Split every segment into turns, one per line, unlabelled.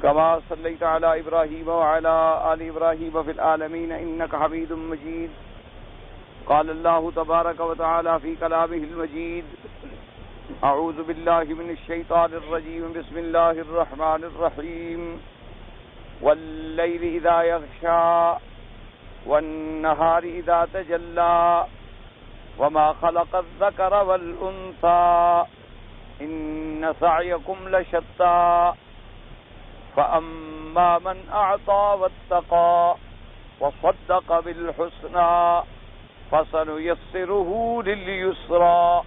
كما صليت على إبراهيم وعلى آل إبراهيم في العالمين إنك حميد مجيد. قال الله تبارك وتعالى في كلامه المجيد: أعوذ بالله من الشيطان الرجيم. بسم الله الرحمن الرحيم. والليل إذا يغشى والنهار إذا تجلى وما خلق الذكر والأنثى إن سعيكم لشتى فأما من أعطى واتقى وصدق بالحسنى فسنيسره لليسرى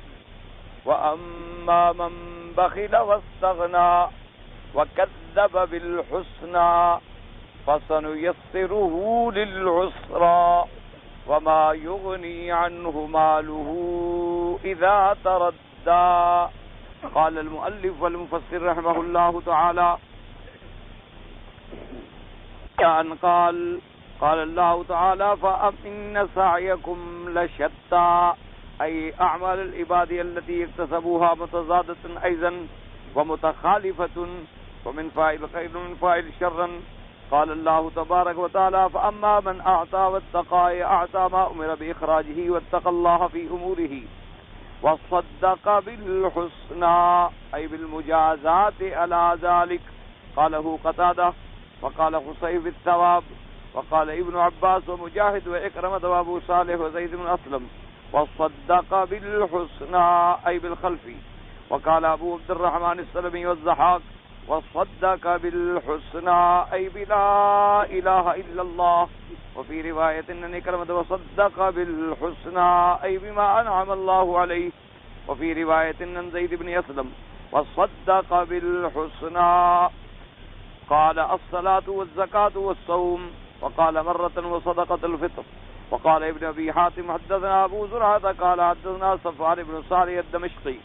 وأما من بخل واستغنى وكذب بالحسنى فسنيسره للعسرى وما يغني عنه ماله إذا تردى. قال المؤلف والمفسر رحمه الله تعالى قال الله تعالى: فإن سعيكم لشتى، أي أعمال العباد التي اكتسبوها متضادة أيضا ومتخالفة، ومن فاعل خير ومن فاعل شرا. قال الله تبارك وتعالى: فأما من أعطى واتقى، أعطى ما أمر بإخراجه واتقى الله في أموره وصدق بالحسنى، أي بالمجازات على ذلك. قاله قتادة وقال خصيف بالثواب، وقال ابن عباس ومجاهد وإكرمة وأبو صالح وزيد بن أسلم وصدق بالحسنى، أي بالخلف. وقال أبو عبد الرحمن السلمي والضحاك وصدق بالحسنى، أي بلا إله إلا الله. وفي رواية أن إكرمة وصدق بالحسنى، أي بما أنعم الله عليه. وفي رواية أن زيد بن أسلم وصدق بالحسنى قال الصلاة والزكاة والصوم. وقال مرة وصدقة الفطر. وقال ابن أبي حاتم حدثنا أبو زرعة قال حدثنا صفوان بن صالح الدمشقي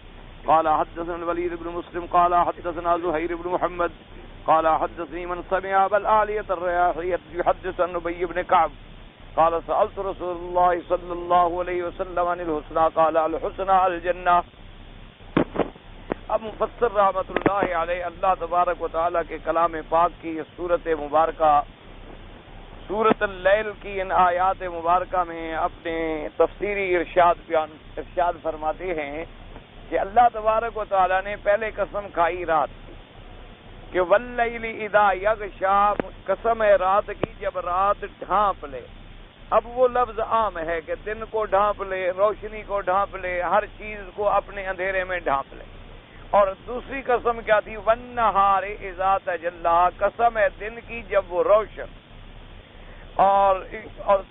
قال حدثنا الوليد بن مسلم قال حدثنا زهير بن محمد قال حدثني من سمع أبا العالية الرياحية يحدث عن أبي بن كعب قال: سألت رسول الله صلى الله عليه وسلم عن الحسنى قال: الحسنى الجنة. اب مفسر رحمۃ اللہ علیہ اللہ تبارک و تعالیٰ کے کلام پاک کی یہ سورت مبارکہ، سورت اللیل کی ان آیات مبارکہ میں اپنے تفسیری ارشاد فرماتے ہیں کہ اللہ تبارک و تعالیٰ نے پہلے قسم کھائی رات کی کہ واللیل اذا یغشا، قسم ہے رات کی جب رات ڈھانپ لے. اب وہ لفظ عام ہے کہ دن کو ڈھانپ لے، روشنی کو ڈھانپ لے، ہر چیز کو اپنے اندھیرے میں ڈھانپ لے. اور دوسری قسم کیا تھی؟ والنہار اذا تجلی، قسم ہے دن کی جب وہ روشن. اور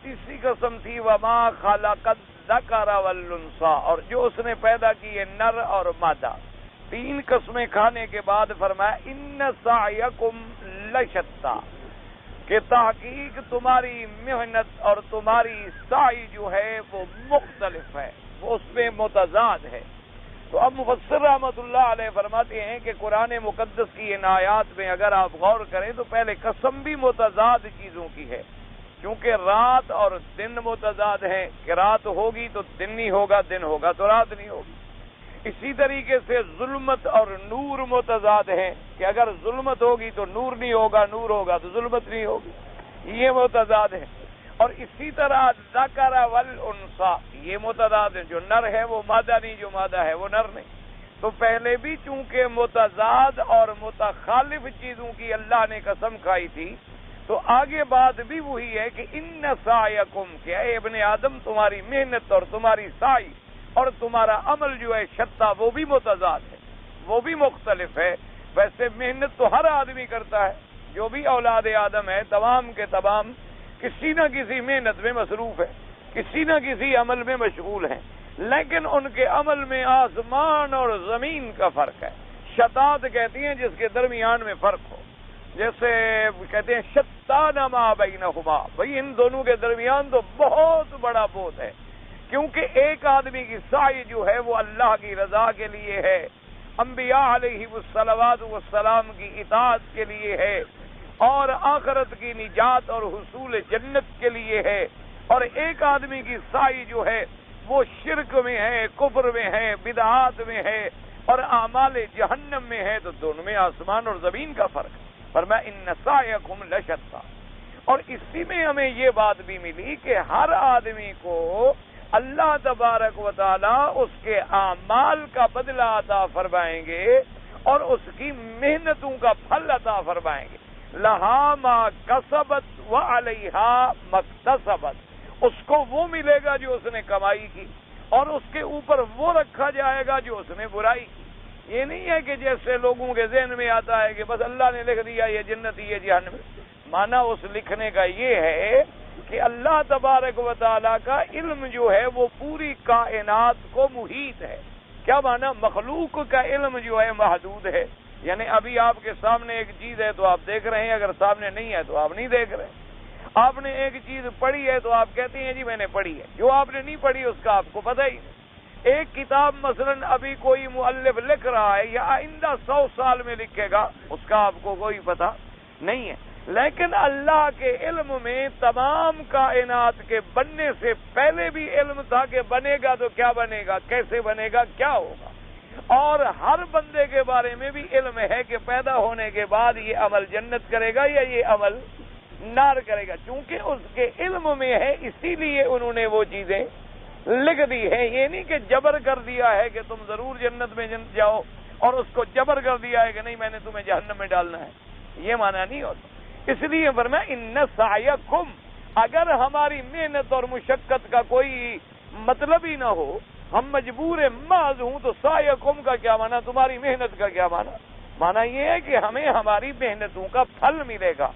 تیسری قسم تھی وما خلق الذکر والانثی، اور جو اس نے پیدا کیے نر اور مادہ. تین قسمیں کھانے کے بعد فرمایا ان سعیکم لشتی، کہ تحقیق تمہاری محنت اور تمہاری سعی جو ہے وہ مختلف ہے، وہ اس میں متضاد ہے. تو اب مفسر رحمۃ اللہ علیہ فرماتے ہیں کہ قرآن مقدس کی ان آیات میں اگر آپ غور کریں تو پہلے قسم بھی متضاد چیزوں کی ہے، کیونکہ رات اور دن متضاد ہیں کہ رات ہوگی تو دن نہیں ہوگا، دن ہوگا تو رات نہیں ہوگی. اسی طریقے سے ظلمت اور نور متضاد ہیں کہ اگر ظلمت ہوگی تو نور نہیں ہوگا، نور ہوگا تو ظلمت نہیں ہوگی، یہ متضاد ہیں. اور اسی طرح ذکر والانثی، یہ متضاد ہے، جو نر ہے وہ مادہ نہیں، جو مادہ ہے وہ نر نہیں. تو پہلے بھی چونکہ متضاد اور متخالف چیزوں کی اللہ نے قسم کھائی تھی، تو آگے بات بھی وہی ہے کہ ان سعیکم، کہ اے ابن آدم تمہاری محنت اور تمہاری سعی اور تمہارا عمل جو ہے شتا، وہ بھی متضاد ہے، وہ بھی مختلف ہے. ویسے محنت تو ہر آدمی کرتا ہے، جو بھی اولاد آدم ہے تمام کے تمام کسی نہ کسی محنت میں مصروف ہے، کسی نہ کسی عمل میں مشغول ہیں، لیکن ان کے عمل میں آسمان اور زمین کا فرق ہے. شتات کہتی ہیں جس کے درمیان میں فرق ہو، جیسے کہتے ہیں شتان ما بینہما، بھئی ان دونوں کے درمیان تو بہت بڑا بوت ہے، کیونکہ ایک آدمی کی سعی جو ہے وہ اللہ کی رضا کے لیے ہے، انبیاء علیہ الصلوات والسلام کی اطاعت کے لیے ہے، اور آخرت کی نجات اور حصول جنت کے لیے ہے. اور ایک آدمی کی سعی جو ہے وہ شرک میں ہے، کفر میں ہے، بدعات میں ہے اور اعمال جہنم میں ہے. تو دونوں میں آسمان اور زمین کا فرق ہے. فرمایا ان سعیکم لشتی، اور اسی میں ہمیں یہ بات بھی ملی کہ ہر آدمی کو اللہ تبارک و تعالی اس کے اعمال کا بدلہ عطا فرمائیں گے اور اس کی محنتوں کا پھل عطا فرمائیں گے. لہا ما کسبت وعلیہا مکتسبت، اس کو وہ ملے گا جو اس نے کمائی کی، اور اس کے اوپر وہ رکھا جائے گا جو اس نے برائی کی. یہ نہیں ہے کہ جیسے لوگوں کے ذہن میں آتا ہے کہ بس اللہ نے لکھ دیا یہ جنتی یہ جہنم. مانا اس لکھنے کا یہ ہے کہ اللہ تبارک و تعالیٰ کا علم جو ہے وہ پوری کائنات کو محیط ہے. کیا مانا؟ مخلوق کا علم جو ہے محدود ہے. یعنی ابھی آپ کے سامنے ایک چیز ہے تو آپ دیکھ رہے ہیں، اگر سامنے نہیں ہے تو آپ نہیں دیکھ رہے. آپ نے ایک چیز پڑھی ہے تو آپ کہتے ہیں جی میں نے پڑھی ہے، جو آپ نے نہیں پڑھی اس کا آپ کو پتہ ہی نہیں. ایک کتاب مثلا ابھی کوئی مؤلف لکھ رہا ہے یا آئندہ 100 سال میں لکھے گا، اس کا آپ کو کوئی پتہ نہیں ہے. لیکن اللہ کے علم میں تمام کائنات کے بننے سے پہلے بھی علم تھا کہ بنے گا تو کیا بنے گا، کیسے بنے گا، کیا ہوگا. اور ہر بندے کے بارے میں بھی علم ہے کہ پیدا ہونے کے بعد یہ عمل جنت کرے گا یا یہ عمل نار کرے گا. چونکہ اس کے علم میں ہے اسی لیے انہوں نے وہ چیزیں لکھ دی ہے. یہ نہیں کہ جبر کر دیا ہے کہ تم ضرور جنت میں جاؤ اور اس کو جبر کر دیا ہے کہ نہیں میں نے تمہیں جہنم میں ڈالنا ہے. یہ معنی نہیں ہوتا. اس لیے فرمایا ان سعیکم، اگر ہماری محنت اور مشقت کا کوئی مطلب ہی نہ ہو، ہم مجبور محض ہوں، تو سعیکم کا کیا معنی، تمہاری محنت کا کیا معنی؟ معنی یہ ہے کہ ہمیں ہماری محنتوں کا پھل ملے گا.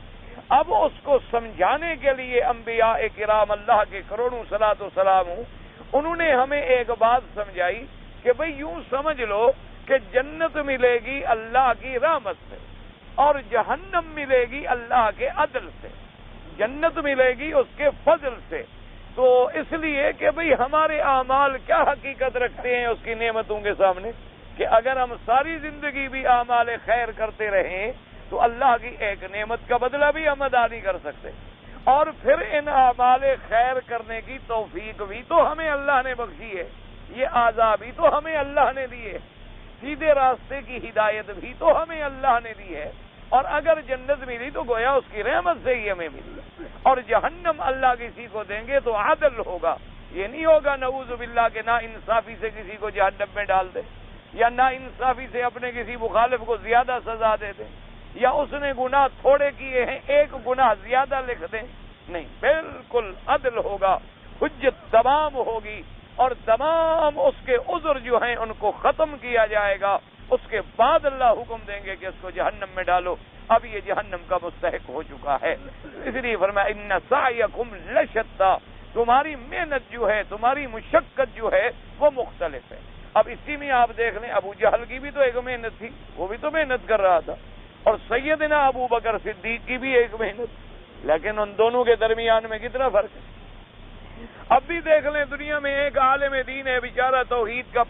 اب اس کو سمجھانے کے لیے انبیاء کرام اللہ کے کروڑوں صلاۃ و سلام ہوں، انہوں نے ہمیں ایک بات سمجھائی کہ بھئی یوں سمجھ لو کہ جنت ملے گی اللہ کی رحمت سے اور جہنم ملے گی اللہ کے عدل سے. جنت ملے گی اس کے فضل سے. تو اس لیے کہ بھئی ہمارے اعمال کیا حقیقت رکھتے ہیں اس کی نعمتوں کے سامنے، کہ اگر ہم ساری زندگی بھی اعمال خیر کرتے رہیں تو اللہ کی ایک نعمت کا بدلہ بھی ہم ادا نہیں کر سکتے. اور پھر ان اعمال خیر کرنے کی توفیق بھی تو ہمیں اللہ نے بخشی ہے، یہ اعضاء بھی تو ہمیں اللہ نے دی ہے، سیدھے راستے کی ہدایت بھی تو ہمیں اللہ نے دی ہے. اور اگر جنت ملی تو گویا اس کی رحمت سے ہی ہمیں ملی، اور جہنم اللہ کسی کو دیں گے تو عدل ہوگا. یہ نہیں ہوگا نعوذ باللہ کہ نا انصافی سے کسی کو جہنم میں ڈال دے، یا نا انصافی سے اپنے کسی مخالف کو زیادہ سزا دے دیں، یا اس نے گناہ تھوڑے کیے ہیں ایک گناہ زیادہ لکھ دیں. نہیں، بالکل عدل ہوگا، حجت تمام ہوگی، اور تمام اس کے عذر جو ہیں ان کو ختم کیا جائے گا. اس کے بعد اللہ حکم دیں گے کہ اس کو جہنم میں ڈالو، اب یہ جہنم کا مستحق ہو چکا ہے. اس لیے فرمایا ان سعیکم لشتی، تمہاری محنت جو ہے، تمہاری مشقت جو ہے وہ مختلف ہے. اب اسی میں آپ دیکھ لیں ابو جہل کی بھی تو ایک محنت تھی، وہ بھی تو محنت کر رہا تھا، اور سیدنا ابو بکر صدیق کی بھی ایک محنت، لیکن ان دونوں کے درمیان میں کتنا فرق ہے. اب بھی دیکھ لیں دنیا میں ایک عالم دین ہے بیچارہ، توحید کا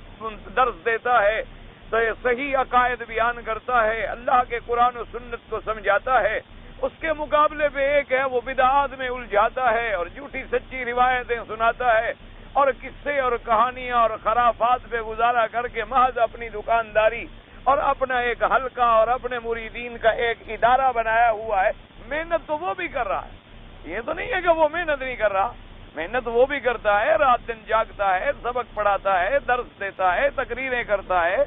درس دیتا ہے، تو یہ صحیح عقائد بیان کرتا ہے، اللہ کے قرآن و سنت کو سمجھاتا ہے. اس کے مقابلے پہ ایک ہے وہ بدعات میں الجھاتا ہے اور جھوٹی سچی روایتیں سناتا ہے اور قصے اور کہانیاں اور خرافات پہ گزارا کر کے محض اپنی دکانداری اور اپنا ایک حلقہ اور اپنے مریدین کا ایک ادارہ بنایا ہوا ہے. محنت تو وہ بھی کر رہا ہے، یہ تو نہیں ہے کہ وہ محنت نہیں کر رہا، محنت وہ بھی کرتا ہے، رات دن جاگتا ہے، سبق پڑھاتا ہے، درس دیتا ہے، تقریریں کرتا ہے،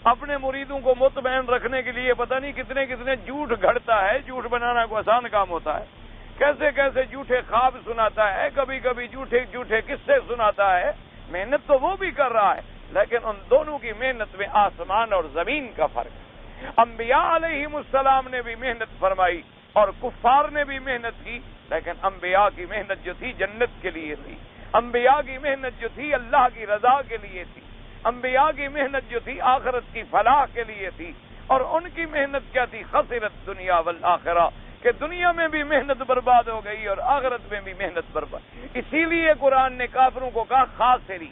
اپنے مریدوں کو مطمئن رکھنے کے لیے پتہ نہیں کتنے کتنے جھوٹ گھڑتا ہے. جھوٹ بنانا کوئی آسان کام ہوتا ہے، کیسے کیسے جھوٹے خواب سناتا ہے، کبھی کبھی جھوٹے جھوٹے قصے سناتا ہے. محنت تو وہ بھی کر رہا ہے، لیکن ان دونوں کی محنت میں آسمان اور زمین کا فرق ہے. انبیاء علیہم السلام نے بھی محنت فرمائی اور کفار نے بھی محنت کی، لیکن انبیاء کی محنت جو تھی جنت کے لیے تھی، انبیاء کی محنت جو تھی اللہ کی رضا کے لیے تھی، انبیاء کی محنت جو تھی آخرت کی فلاح کے لیے تھی. اور ان کی محنت کیا تھی؟ خسرت دنیا والآخرہ، کہ دنیا میں بھی محنت برباد ہو گئی اور آخرت میں بھی محنت برباد. اسی لیے قرآن نے کافروں کو کہا خاسری،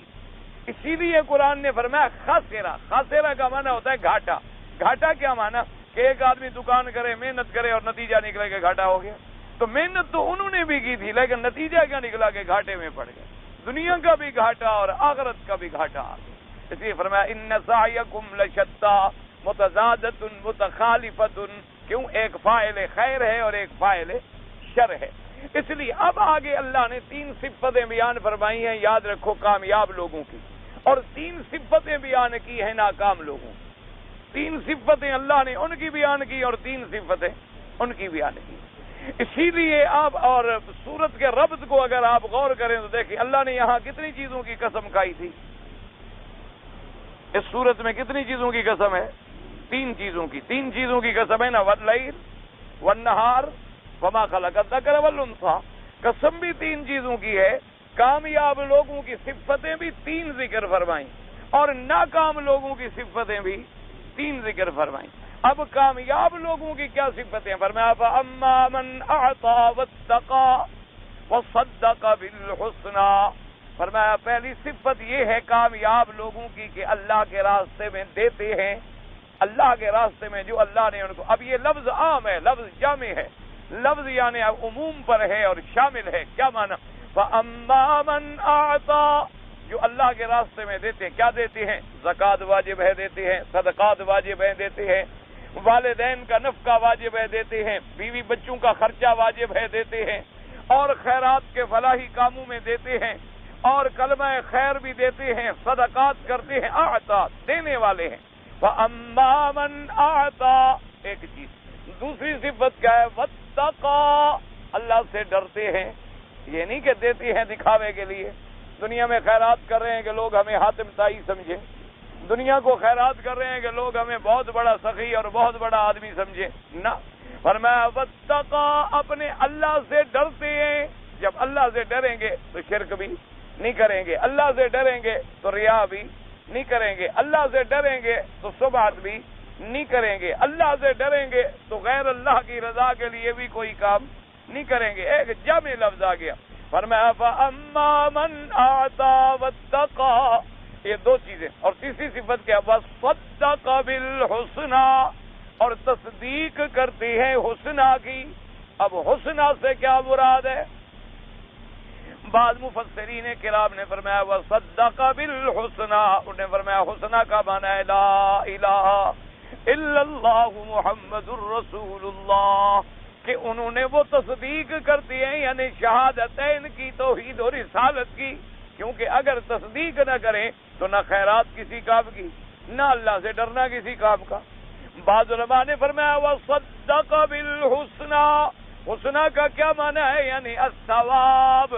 اسی لیے قرآن نے فرمایا خاسرہ. خاسرہ کا معنی ہوتا ہے گھاٹا. گھاٹا کیا معنی؟ کہ ایک آدمی دکان کرے، محنت کرے اور نتیجہ نکلے کہ گھاٹا ہو گیا. تو محنت تو انہوں نے بھی کی تھی، لیکن نتیجہ کیا نکلا کہ گھاٹے میں پڑ گئے. دنیا کا بھی گھاٹا اور آخرت کا بھی گھاٹا. اس لیے فرمایا ان سعیکم لشتی متضادۃ متخالفۃ، کہ کیوں؟ ایک فاعل خیر ہے اور ایک فاعل شر ہے. اس لیے اب آگے اللہ نے 3 صفتیں بیان فرمائی ہیں، یاد رکھو، کامیاب لوگوں کی، اور 3 صفتیں بیان کی ہیں ناکام لوگوں کی. 3 صفتیں اللہ نے ان کی بیان کی اور 3 صفتیں ان کی بیان کی. اسی لیے آپ اور سورت کے ربط کو اگر آپ غور کریں تو دیکھیں اللہ نے یہاں کتنی چیزوں کی قسم کھائی تھی. اس سورت میں کتنی چیزوں کی قسم ہے؟ 3 چیزوں کی. 3 چیزوں کی قسم ہے نا، واللیل والنہار وما خلق الذکر والانثی. قسم بھی 3 چیزوں کی ہے. کامیاب لوگوں کی صفتیں بھی 3 ذکر فرمائیں اور ناکام لوگوں کی صفتیں بھی 3 ذکر فرمائیں. اب کامیاب لوگوں کی کیا صفتیں؟ فرمایا فَأَمَّا مَنْ أَعْطَى وَاتَّقَى وَصَدَّقَ بِالْحُسْنَى. فرمایا پہلی صفت یہ ہے کامیاب لوگوں کی کہ اللہ کے راستے میں دیتے ہیں، اللہ کے راستے میں جو اللہ نے ان کو. اب یہ لفظ عام ہے، لفظ جامع ہے، لفظ یعنی عموم پر ہے اور شامل ہے. کیا معنی؟ فَأَمَّا مَنْ أَعْطَى، جو اللہ کے راستے میں دیتے ہیں. کیا دیتے ہیں؟ زکوٰۃ واجب ہے دیتے ہیں، صدقات واجب ہے دیتے ہیں، والدین کا نفقہ واجب ہے دیتے ہیں، بیوی بچوں کا خرچہ واجب ہے دیتے ہیں، اور خیرات کے فلاحی کاموں میں دیتے ہیں، اور کلمہ خیر بھی دیتے ہیں، صدقات کرتے ہیں. اعطا، دینے والے ہیں. وَأَمَّا مَنْ أَعْطَى، ایک چیز. دوسری صفت کیا ہے؟ وَاتَّقَى، اللہ سے ڈرتے ہیں. یہ نہیں کہ دیتے ہیں دکھاوے کے لیے. دنیا میں خیرات کر رہے ہیں کہ لوگ ہمیں حاتم طائی سمجھیں، دنیا کو خیرات کر رہے ہیں کہ لوگ ہمیں بہت بڑا سخی اور بہت بڑا آدمی سمجھیں. نہ، فرمایا وَاتَّقَى، اپنے اللہ سے ڈرتے ہیں. جب اللہ سے ڈریں گے تو شرک بھی نہیں کریں گے، اللہ سے ڈریں گے تو ریا بھی نہیں کریں گے، اللہ سے ڈریں گے تو سمعت بھی نہیں کریں گے، اللہ سے ڈریں گے تو غیر اللہ کی رضا کے لیے بھی کوئی کام نہیں کریں گے. ایک جامع لفظ آ گیا. فرمایا فَأَمَّا مَنْ أَعْطَى وَاتَّقَى، یہ 2 چیزیں. اور تیسری صفت کیا؟ وَصَدَّقَ بِالْحُسْنَى، اور تصدیق کرتے ہیں حسنہ کی. اب حسنہ سے کیا مراد ہے؟ بعض مفسرین کرام نے فرمایا وَصَدَّقَ بِالْحُسْنَى، انہوں نے فرمایا حسنہ کا معنی ہے لا الہ الا اللہ محمد الرسول اللہ، کہ انہوں نے وہ تصدیق کرتی ہیں یعنی شہادتین کی، توحید اور رسالت کی. کیونکہ اگر تصدیق نہ کریں تو نہ خیرات کسی کام کی، نہ اللہ سے ڈرنا کسی کام کا. بعض علماء نے فرمایا وَصَدَّقَ بِالْحُسْنَى، حسنہ کا کیا معنی ہے؟ یعنی الثواب.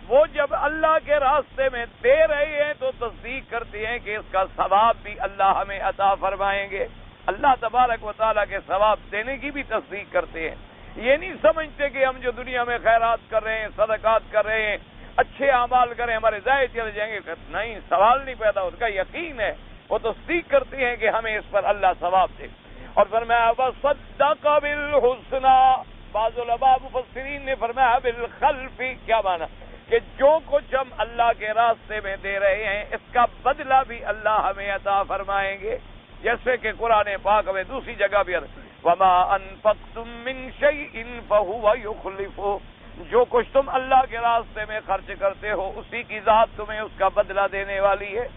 وہ جب اللہ کے راستے میں دے رہے ہیں تو تصدیق کرتے ہیں کہ اس کا ثواب بھی اللہ ہمیں عطا فرمائیں گے. اللہ تبارک و تعالیٰ کے ثواب دینے کی بھی تصدیق کرتے ہیں. یہ نہیں سمجھتے کہ ہم جو دنیا میں خیرات کر رہے ہیں، صدقات کر رہے ہیں، اچھے اعمال کریں، ہمارے ضائع چلے جائیں گے. نہیں، سوال نہیں پیدا، اس کا یقین ہے. وہ تصدیق کرتے ہیں کہ ہمیں اس پر اللہ ثواب دے. اور فرمایا وَصَدَّقَ بِالْحُسْنَى. بعض علماء مفسرین نے فرمایا بالخلف. کیا معنی؟ کہ جو کچھ ہم اللہ کے راستے میں دے رہے ہیں اس کا بدلہ بھی اللہ ہمیں عطا فرمائیں گے. جیسے کہ قرآن پاک میں دوسری جگہ بھی وَمَا أَنفَقْتُم مِّن شَيْءٍ فَهُوَ يُخْلِفُهُ، جو کچھ تم اللہ کے راستے میں خرچ کرتے ہو اسی کی ذات تمہیں اس کا بدلہ دینے والی ہے.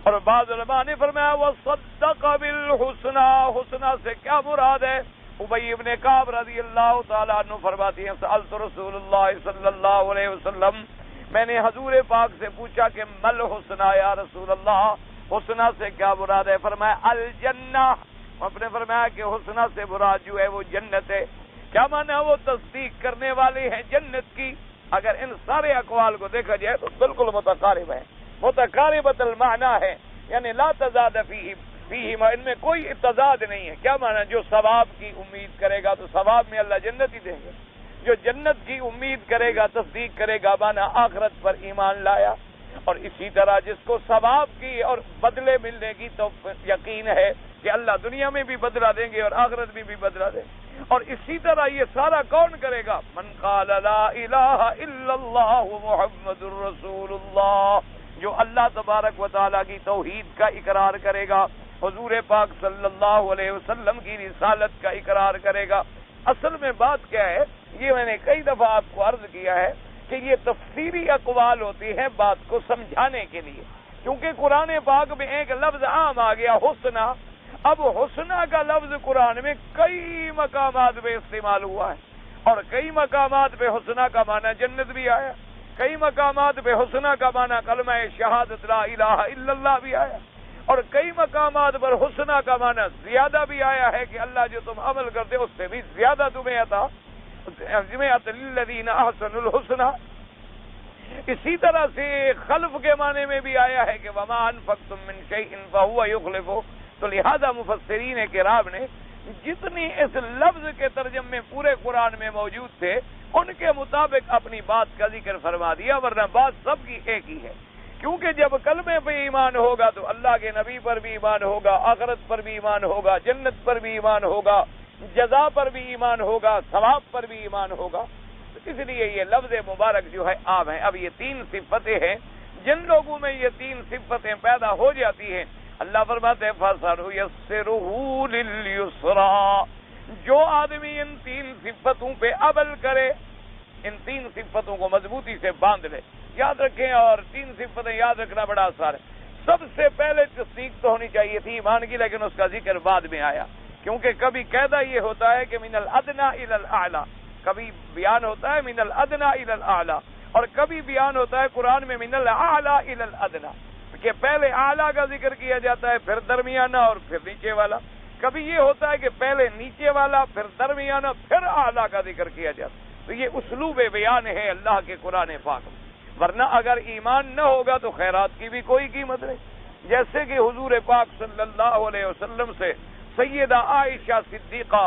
اور بعض علماء نے فرمایا وَصَدَّقَ بِالْحُسْنَى، حسنہ سے کیا مراد ہے؟ ابی ابن کعب رضی اللہ تعالیٰ عنہ فرماتے ہیں سألت رسول اللہ صلی اللہ علیہ وسلم، میں نے حضور پاک سے پوچھا کہ مل حسنہ یا رسول اللہ، حسنہ سے کیا مراد ہے؟ فرمایا الجنہ. آپ نے فرمایا کہ حسنہ سے مراد جو ہے وہ جنت ہے. کیا معنی ہے؟ وہ تصدیق کرنے والے ہیں جنت کی. اگر ان سارے اقوال کو دیکھا جائے تو بالکل متقارب ہے، متقاربۃ المعنی ہے، یعنی لا تضاد فیہما، ان میں کوئی تضاد نہیں ہے. کیا معنی؟ جو ثواب کی امید کرے گا تو ثواب میں اللہ جنت ہی دیں گے، جو جنت کی امید کرے گا تصدیق کرے گا معنی آخرت پر ایمان لایا. اور اسی طرح جس کو ثواب کی اور بدلے ملنے کی تو یقین ہے کہ اللہ دنیا میں بھی بدلہ دیں گے اور آخرت میں بھی بدلہ دیں گے. اور اسی طرح یہ سارا کون کرے گا؟ من قال لا الہ الا اللہ محمد الرسول اللہ، جو اللہ تبارک و تعالیٰ کی توحید کا اقرار کرے گا، حضور پاک صلی اللہ علیہ وسلم کی رسالت کا اقرار کرے گا. اصل میں بات کیا ہے؟ یہ میں نے کئی دفعہ آپ کو عرض کیا ہے کہ یہ تفسیری اقوال ہوتی ہیں بات کو سمجھانے کے لیے. کیونکہ قرآن پاک میں ایک لفظ عام آ گیا حسنہ، اب حسنہ کا لفظ قرآن میں کئی مقامات پہ استعمال ہوا ہے، اور کئی مقامات پہ حسنہ کا معنی جنت بھی آیا، کئی مقامات پہ حسنہ کا معنی کلمہ شہادت لا الہ الا اللہ بھی آیا، اور کئی مقامات پر حسنہ کا معنی زیادہ بھی آیا ہے کہ اللہ جو تم عمل کرتے اس سے بھی زیادہ تمہیں عطا للذین احسنوا الحسنى۔ اسی طرح سے خلف کے معنی میں بھی آیا ہے کہ وما انفقتم من شیء فهو یخلفہ۔ تو لہذا مفسرین کرام نے جتنی اس لفظ کے ترجمے پورے قرآن میں موجود تھے ان کے مطابق اپنی بات کا ذکر فرما دیا، ورنہ بات سب کی ایک ہی ہے، کیونکہ جب کلمے پہ ایمان ہوگا تو اللہ کے نبی پر بھی ایمان ہوگا، آخرت پر بھی ایمان ہوگا، جنت پر بھی ایمان ہوگا، جزا پر بھی ایمان ہوگا، ثواب پر بھی ایمان ہوگا۔ تو اس لیے یہ لفظ مبارک جو ہے عام ہے۔ اب یہ تین صفتیں ہیں، جن لوگوں میں یہ تین صفتیں پیدا ہو جاتی ہیں اللہ فرماتے ہیں فَسَنُيَسِّرُهُ لِلْيُسْرَىٰ، جو آدمی ان تین صفتوں پہ عمل کرے، ان تین صفتوں کو مضبوطی سے باندھ لے، یاد رکھیں، اور تین صفتیں یاد رکھنا بڑا آسان ہے۔ سب سے پہلے تصدیق تو ہونی چاہیے تھی ایمان کی، لیکن اس کا ذکر بعد میں آیا، کیونکہ کبھی قاعدہ یہ ہوتا ہے کہ من الادنی الی الاعلی، کبھی بیان ہوتا ہے من الادنی الی الاعلی، اور کبھی بیان ہوتا ہے قرآن میں من الاعلی الی الادنی، کہ پہلے اعلیٰ کا ذکر کیا جاتا ہے پھر درمیانہ اور پھر نیچے والا، کبھی یہ ہوتا ہے کہ پہلے نیچے والا پھر درمیانہ پھر اعلیٰ کا ذکر کیا جاتا ہے۔ تو یہ اسلوب بیان ہے اللہ کے قرآن پاک میں، ورنہ اگر ایمان نہ ہوگا تو خیرات کی بھی کوئی قیمت نہیں۔ جیسے کہ حضور پاک صلی اللہ علیہ وسلم سے سیدہ عائشہ صدیقہ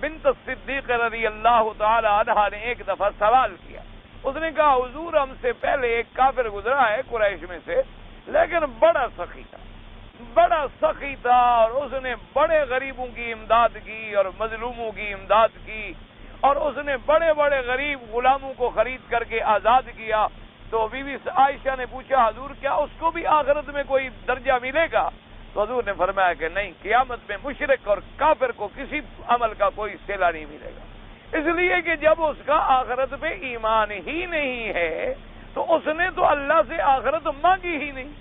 بنت الصدیق رضی اللہ تعالی عنہا نے ایک دفعہ سوال کیا، اس نے کہا حضور ہم سے پہلے ایک کافر گزرا ہے قریش میں سے، لیکن بڑا سخی تھا اور اس نے بڑے غریبوں کی امداد کی اور مظلوموں کی امداد کی، اور اس نے بڑے بڑے غریب غلاموں کو خرید کر کے آزاد کیا۔ تو بی بی عائشہ نے پوچھا حضور کیا اس کو بھی آخرت میں کوئی درجہ ملے گا؟ تو حضور نے فرمایا کہ نہیں، قیامت میں مشرک اور کافر کو کسی عمل کا کوئی صلہ نہیں ملے گا، اس لیے کہ جب اس کا آخرت پہ ایمان ہی نہیں ہے تو اس نے تو اللہ سے آخرت مانگی ہی نہیں۔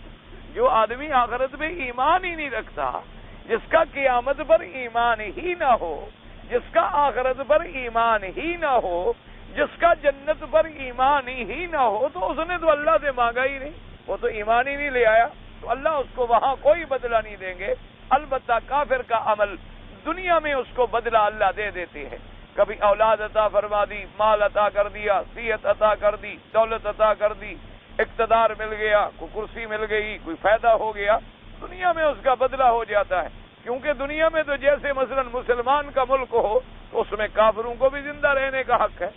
جو آدمی آخرت پہ ایمان ہی نہیں رکھتا، جس کا قیامت پر ایمان ہی نہ ہو، جس کا آخرت پر ایمان ہی نہ ہو، جس کا جنت پر ایمان ہی نہ ہو، تو اس نے تو اللہ سے مانگا ہی نہیں، وہ تو ایمان ہی نہیں لے آیا، تو اللہ اس کو وہاں کوئی بدلہ نہیں دیں گے۔ البتہ کافر کا عمل دنیا میں اس کو بدلہ اللہ دے دیتے ہیں، کبھی اولاد عطا فرما دی، مال عطا کر دیا، صحت عطا کر دی، دولت عطا کر دی، اقتدار مل گیا، کوئی کرسی مل گئی، کوئی فائدہ ہو گیا، دنیا میں اس کا بدلہ ہو جاتا ہے، کیونکہ دنیا میں تو جیسے مثلا مسلمان کا ملک ہو تو اس میں کافروں کو بھی زندہ رہنے کا حق ہے،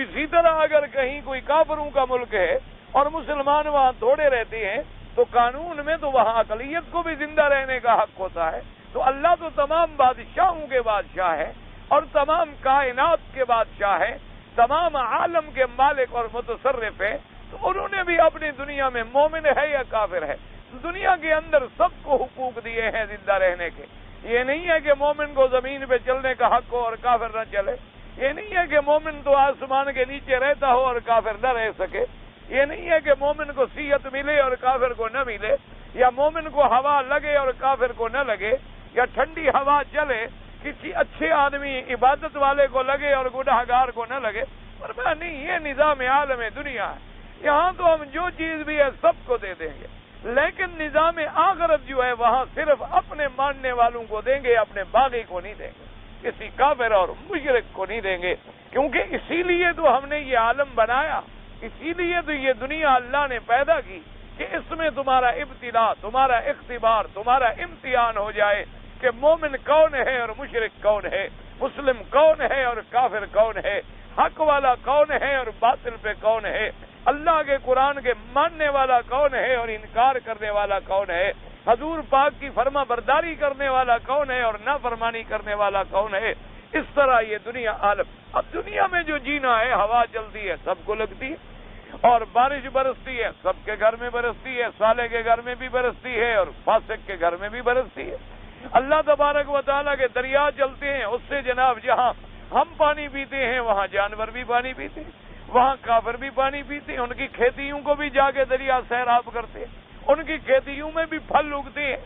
اسی طرح اگر کہیں کوئی کافروں کا ملک ہے اور مسلمان وہاں تھوڑے رہتے ہیں تو قانون میں تو وہاں اقلیت کو بھی زندہ رہنے کا حق ہوتا ہے۔ تو اللہ تو تمام بادشاہوں کے بادشاہ ہے اور تمام کائنات کے بادشاہ ہے، تمام عالم کے مالک اور متصرف ہے، تو انہوں نے بھی اپنی دنیا میں مومن ہے یا کافر ہے، دنیا کے اندر سب کو حقوق دیے ہیں زندہ رہنے کے۔ یہ نہیں ہے کہ مومن کو زمین پہ چلنے کا حق ہو اور کافر نہ چلے، یہ نہیں ہے کہ مومن تو آسمان کے نیچے رہتا ہو اور کافر نہ رہ سکے، یہ نہیں ہے کہ مومن کو صحت ملے اور کافر کو نہ ملے، یا مومن کو ہوا لگے اور کافر کو نہ لگے، یا ٹھنڈی ہوا چلے کسی اچھے آدمی عبادت والے کو لگے اور گنہگار کو نہ لگے، پر میں نہیں، یہ نظام عالم دنیا ہے، یہاں تو ہم جو چیز بھی ہے سب کو دے دیں گے، لیکن نظام آخرت جو ہے وہاں صرف اپنے ماننے والوں کو دیں گے، اپنے باغی کو نہیں دیں گے، کسی کافر اور مشرک کو نہیں دیں گے، کیونکہ اسی لیے تو ہم نے یہ عالم بنایا، اسی لیے تو یہ دنیا اللہ نے پیدا کی کہ اس میں تمہارا ابتلا، تمہارا اختبار، تمہارا امتحان ہو جائے کہ مومن کون ہے اور مشرک کون ہے، مسلم کون ہے اور کافر کون ہے، حق والا کون ہے اور باطل پہ کون ہے، اللہ کے قرآن کے ماننے والا کون ہے اور انکار کرنے والا کون ہے، حضور پاک کی فرما برداری کرنے والا کون ہے اور نافرمانی کرنے والا کون ہے۔ اس طرح یہ دنیا عالم، اب دنیا میں جو جینا ہے، ہوا چلتی ہے سب کو لگتی ہے، اور بارش برستی ہے سب کے گھر میں برستی ہے، صالح کے گھر میں بھی برستی ہے اور فاسق کے گھر میں بھی برستی ہے۔ اللہ تبارک و تعالیٰ کے دریا چلتے ہیں، اس سے جناب جہاں ہم پانی پیتے ہیں وہاں جانور بھی پانی پیتے ہیں، وہاں کافر بھی پانی پیتے ہیں، ان کی کھیتیوں کو بھی جا کے دریا سیراب کرتے ہیں، ان کی کھیتیوں میں بھی پھل اگتے ہیں،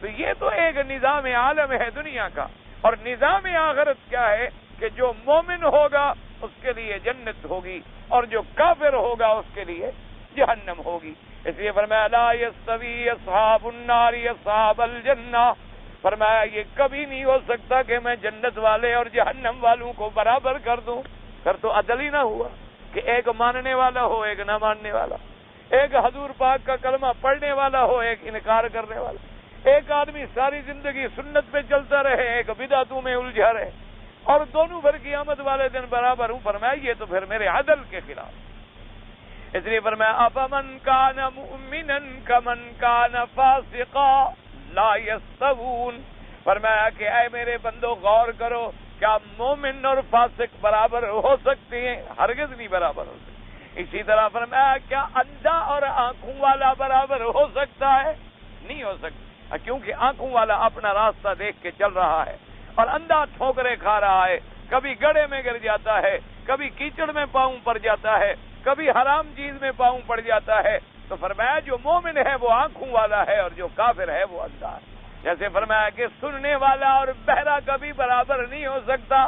تو یہ تو ایک نظام عالم ہے دنیا کا. اور نظام آخرت کیا ہے کہ جو مومن ہوگا اس کے لیے جنت ہوگی اور جو کافر ہوگا اس کے لیے جہنم ہوگی. اس لیے فرمایا لا یستوی اصحاب النار اصحاب الجنہ. فرمایا یہ کبھی نہیں ہو سکتا کہ میں جنت والے اور جہنم والوں کو برابر کر دوں. پھر تو عدل ہی نہ ہوا کہ ایک ماننے والا ہو ایک نہ ماننے والا, ایک حضور پاک کا کلمہ پڑھنے والا ہو ایک انکار کرنے والا, ایک آدمی ساری زندگی سنت پہ چلتا رہے ایک بدعتوں میں الجھا رہے, اور دونوں بھر قیامت والے دن برابر ہوں. فرمایا یہ تو پھر میرے عدل کے خلاف. اس لیے فرمایا افمن کان مؤمنا کمن کان فاسقا لا یستوون. فرمایا کہ اے میرے بندو غور کرو, کیا مومن اور فاسق برابر ہو سکتے ہیں؟ ہرگز نہیں برابر ہو سکتے. اسی طرح فرمایا کیا اندھا اور آنکھوں والا برابر ہو سکتا ہے؟ نہیں ہو سکتا, کیونکہ آنکھوں والا اپنا راستہ دیکھ کے چل رہا ہے اور اندھا ٹھوکریں کھا رہا ہے, کبھی گڑھے میں گر جاتا ہے, کبھی کیچڑ میں پاؤں پڑ جاتا ہے, کبھی حرام چیز میں پاؤں پڑ جاتا ہے. تو فرمایا جو مومن ہے وہ آنکھوں والا ہے اور جو کافر ہے وہ اندھا ہے. جیسے فرمایا کہ سننے والا اور بہرا کبھی برابر نہیں ہو سکتا.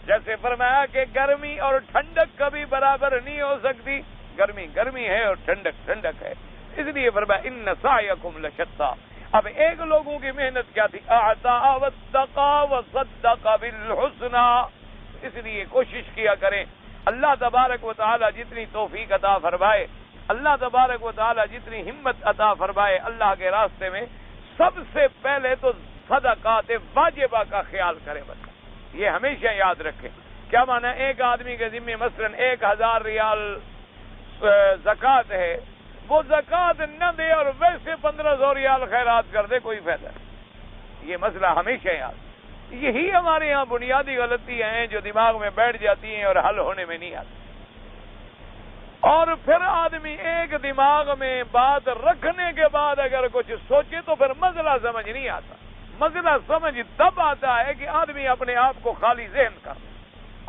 جیسے فرمایا کہ گرمی اور ٹھنڈک کبھی برابر نہیں ہو سکتی. گرمی گرمی ہے اور ٹھنڈک ٹھنڈک ہے. اس لیے فرمایا ان سعیکم لشتی. اب ایک لوگوں کی محنت کیا تھی؟ اعطا واتقا وصدق بالحسنى. اس لیے کوشش کیا کریں اللہ تبارک و تعالی جتنی توفیق عطا فرمائے, اللہ تبارک و تعالی جتنی ہمت عطا فرمائے اللہ کے راستے میں, سب سے پہلے تو صدقات واجبہ کا خیال کرے بندہ. یہ ہمیشہ یاد رکھیں. کیا معنی؟ ایک آدمی کے ذمہ مثلا 1000 ریال زکوٰۃ ہے, وہ زکوٰۃ نہ دے اور ویسے 1500 ریال خیرات کر دے, کوئی فائدہ نہیں. یہ مسئلہ ہمیشہ یاد. یہی ہمارے یہاں بنیادی غلطیاں ہیں جو دماغ میں بیٹھ جاتی ہیں اور حل ہونے میں نہیں آتی. اور پھر آدمی ایک دماغ میں بات رکھنے کے بعد اگر کچھ سوچے تو پھر مسئلہ سمجھ نہیں آتا. مسئلہ سمجھ تب آتا ہے کہ آدمی اپنے آپ کو خالی ذہن کر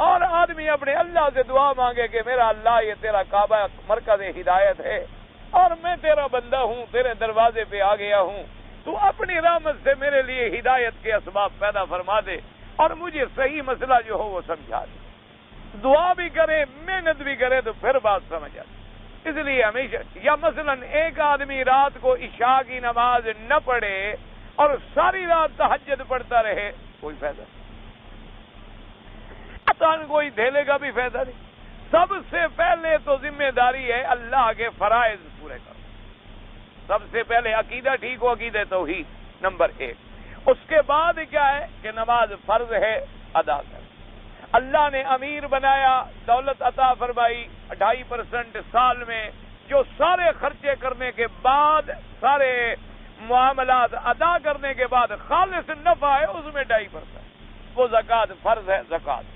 اور آدمی اپنے اللہ سے دعا مانگے کہ میرا اللہ یہ تیرا کعبہ مرکز ہدایت ہے اور میں تیرا بندہ ہوں, تیرے دروازے پہ آ گیا ہوں, تو اپنی رحمت سے میرے لیے ہدایت کے اسباب پیدا فرما دے اور مجھے صحیح مسئلہ جو ہو وہ سمجھا دے. دعا بھی کرے محنت بھی کرے تو پھر بات سمجھ آتی. اس لیے ہمیشہ, یا مثلا ایک آدمی رات کو عشاء کی نماز نہ پڑھے اور ساری رات تہجد پڑھتا رہے, کوئی فائدہ نہیں. کوئی دھیلے کا بھی فائدہ نہیں. سب سے پہلے تو ذمہ داری ہے اللہ کے فرائض پورے کرو. سب سے پہلے عقیدہ ٹھیک ہو, عقیدہ توحید نمبر 1. اس کے بعد کیا ہے کہ نماز فرض ہے, ادا کر. اللہ نے امیر بنایا, دولت عطا فرمائی 2.5% سال میں, جو سارے خرچے کرنے کے بعد, سارے معاملات ادا کرنے کے بعد خالص نفع ہے اس میں 2.5%, وہ زکوٰۃ فرض ہے, زکوٰۃ.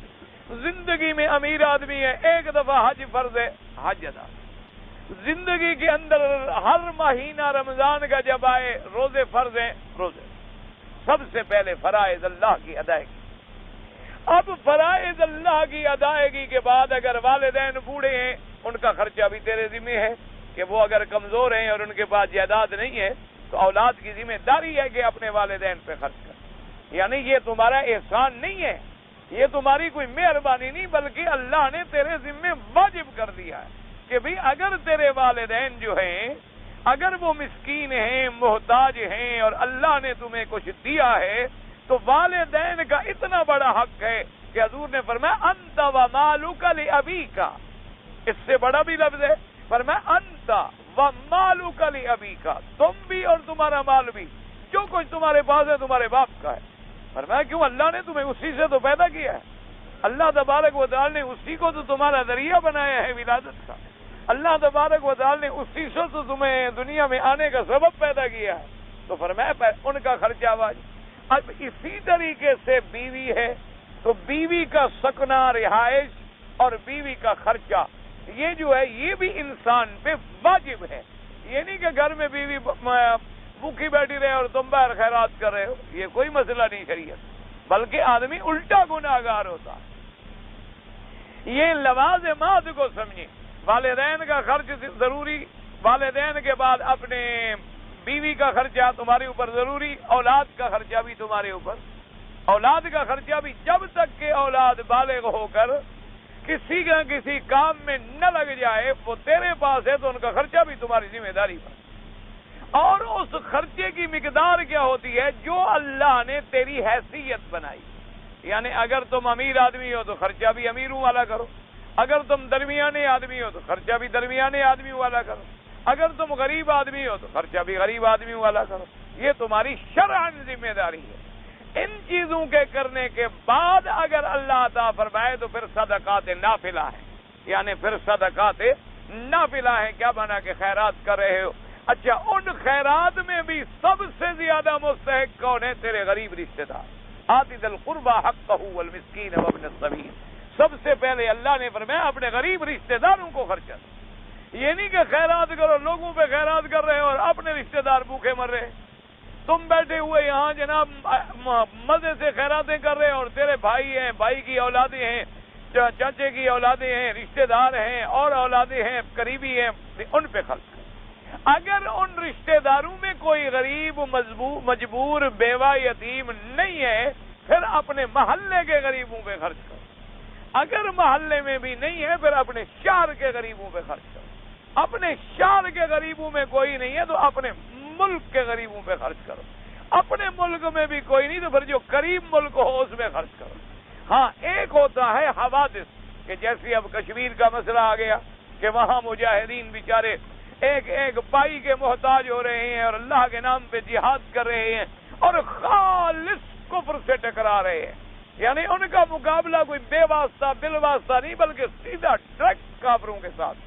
زندگی میں امیر آدمی ہے, ایک دفعہ حج فرض ہے, حج ادا. زندگی کے اندر ہر مہینہ رمضان کا جب آئے روزے فرض ہیں, روزے. سب سے پہلے فرائض اللہ کی ادائیگی. اب فرائض اللہ کی ادائیگی کے بعد اگر والدین بوڑھے ہیں ان کا خرچہ بھی تیرے ذمہ ہے کہ وہ اگر کمزور ہیں اور ان کے پاس جائیداد نہیں ہے تو اولاد کی ذمہ داری ہے کہ اپنے والدین پہ خرچ کر. یعنی یہ تمہارا احسان نہیں ہے, یہ تمہاری کوئی مہربانی نہیں, بلکہ اللہ نے تیرے ذمہ واجب کر دیا ہے کہ بھئی اگر تیرے والدین جو ہیں اگر وہ مسکین ہیں, محتاج ہیں اور اللہ نے تمہیں کچھ دیا ہے تو والدین کا اتنا بڑا حق ہے کہ حضور نے فرمایا انت ومالک لابیک. اس سے بڑا بھی لفظ ہے, فرمایا انت ومالک لابیک, تم بھی اور تمہارا مال بھی, جو کچھ تمہارے پاس ہے تمہارے باپ کا ہے. فرمایا کیوں؟ اللہ نے تمہیں اسی سے تو پیدا کیا ہے. اللہ تبارک و تعالی نے اسی کو تو تمہارا ذریعہ بنایا ہے ولادت کا. اللہ تبارک و تعالی نے اسی سے تو تمہیں دنیا میں آنے کا سبب پیدا کیا ہے. تو فرمایا ان کا خرچہ واجب. اب اسی طریقے سے بیوی ہے تو بیوی کا سکنا, رہائش اور بیوی کا خرچہ, یہ جو ہے یہ بھی انسان پہ واجب ہے. یہ نہیں کہ گھر میں بیوی بھوکی بیٹھی رہے اور تم باہر خیرات کر رہے ہو, یہ کوئی مسئلہ نہیں شریعت, بلکہ آدمی الٹا گناہگار ہوتا. یہ لوازمات کو سمجھیں. والدین کا خرچ ضروری, والدین کے بعد اپنے بیوی کا خرچہ تمہارے اوپر ضروری، اولاد کا خرچہ بھی تمہارے اوپر، اولاد کا خرچہ بھی جب تک کہ اولاد بالغ ہو کر کسی کا کسی کام میں نہ لگ جائے، وہ تیرے پاس ہے تو ان کا خرچہ بھی تمہاری ذمہ داری پر۔ اور اس خرچے کی مقدار کیا ہوتی ہے؟ جو اللہ نے تیری حیثیت بنائی، یعنی اگر تم امیر آدمی ہو تو خرچہ بھی امیروں والا کرو، اگر تم درمیانے آدمی ہو تو خرچہ بھی درمیانے آدمی والا کرو، اگر تم غریب آدمی ہو تو خرچہ بھی غریب آدمی والا کرو۔ یہ تمہاری شرعاً ذمہ داری ہے۔ ان چیزوں کے کرنے کے بعد اگر اللہ عطا فرمائے تو پھر صدقات نافلہ ہے، یعنی پھر صدقات نافلہ ہے۔ کیا مانا کہ خیرات کر رہے ہو؟ اچھا، ان خیرات میں بھی سب سے زیادہ مستحق کون ہے؟ تیرے غریب رشتہ دار۔ آتی ذی القربى حقہ والمسکین وابن السبیل، سب سے پہلے اللہ نے فرمایا اپنے غریب رشتہ داروں کو خرچہ دو۔ یہ نہیں کہ خیرات کرو، لوگوں پہ خیرات کر رہے ہو اور اپنے رشتہ دار بھوکے مر رہے۔ تم بیٹھے ہوئے یہاں جناب مزے سے خیراتیں کر رہے ہیں اور تیرے بھائی ہیں، بھائی کی اولادیں ہیں، چاچے کی اولادیں ہیں، رشتہ دار ہیں اور اولادیں ہیں، قریبی ہیں، ان پہ خرچ کرو۔ اگر ان رشتہ داروں میں کوئی غریب، مجبور، بیوہ، یتیم نہیں ہے، پھر اپنے محلے کے غریبوں پہ خرچ کرو۔ اگر محلے میں بھی نہیں ہے، پھر اپنے شہر کے غریبوں پہ خرچ کرو۔ اپنے شہر کے غریبوں میں کوئی نہیں ہے تو اپنے ملک کے غریبوں پہ خرچ کرو۔ اپنے ملک میں بھی کوئی نہیں تو پھر جو قریب ملک ہو اس میں خرچ کرو۔ ہاں، ایک ہوتا ہے حوادث، کہ جیسے اب کشمیر کا مسئلہ آ گیا کہ وہاں مجاہدین بیچارے ایک ایک پائی کے محتاج ہو رہے ہیں اور اللہ کے نام پہ جہاد کر رہے ہیں اور خالص کفر سے ٹکرا رہے ہیں، یعنی ان کا مقابلہ کوئی بے واسطہ بل واسطہ نہیں بلکہ سیدھا ڈائریکٹ کافروں کے ساتھ،